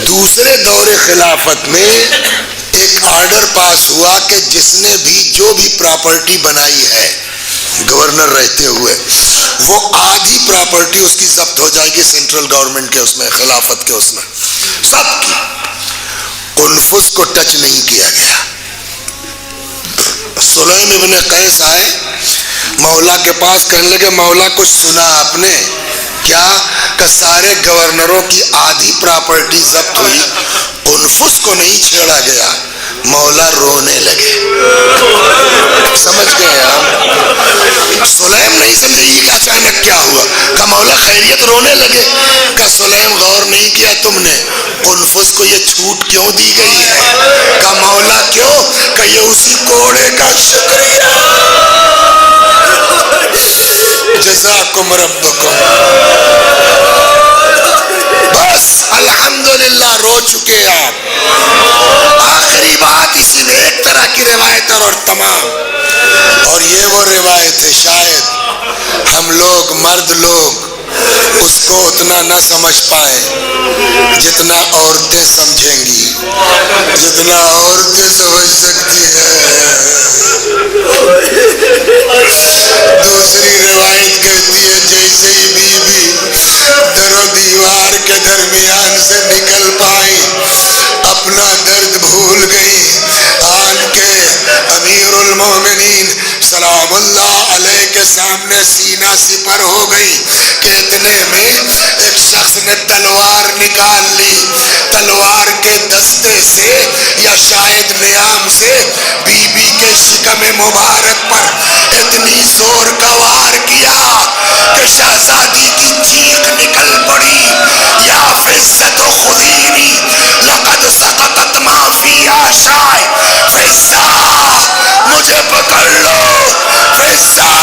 دوسرے دور خلافت میں ایک آرڈر پاس ہوا کہ جس نے بھی جو بھی پراپرٹی بنائی ہے گورنر رہتے ہوئے، وہ آدھی پراپرٹی اس کی ضبط ہو جائے گی سینٹرل گورنمنٹ کے اس میں، خلافت کے اس میں سب کی. قنفذ کو ٹچ نہیں کیا گیا. سلیم ابن قیس آئے مولا کے پاس، کہنے لگے مولا کچھ سنا آپ نے کیا؟ کہ سارے گورنروں کی آدھی پراپرٹی ضبط ہوئی، قنفذ کو نہیں چھیڑا گیا. مولا رونے لگے. سمجھ گئے آپ؟ سلیم نہیں سمجھے یہ اچانک کیا ہوا. کہ مولا خیریت؟ رونے لگے. کہ سلیم غور نہیں کیا تم نے قنفذ کو یہ چھوٹ کیوں دی گئی ہے؟ کہ مولا کیوں؟ کہ یہ اسی کوڑے کا شکریہ. جزاکم ربکم. بس الحمدللہ رو چکے آپ. آخری بات اسی میں ایک طرح کی روایت اور تمام. اور یہ وہ روایت ہے شاید ہم لوگ مرد لوگ اس کو اتنا نہ سمجھ پائیں جتنا عورتیں سمجھیں گی، جتنا عورتیں سمجھ سکتی ہیں. دوسری روایت کہتی ہے جیسے ہی بی بی در و دیوار کے درمیان سے نکل پائی اپنا درد بھول گئی، آن کے امیر المومنین سلام اللہ علیہ کے سامنے سینہ سپر ہو گئی کہ اتنے میں ایک شخص نے تلوار نکال لی. تلوار کے دستے سے یا شاید نیام سے بی بی کے شکم مبارک پر اتنی زور کا وار کیا کہ شہزادی کی چیخ نکل پڑی. یا فزت خذینی لقد سقطت ما فی آشائے. فزا مجھے پکڑ لو، فزا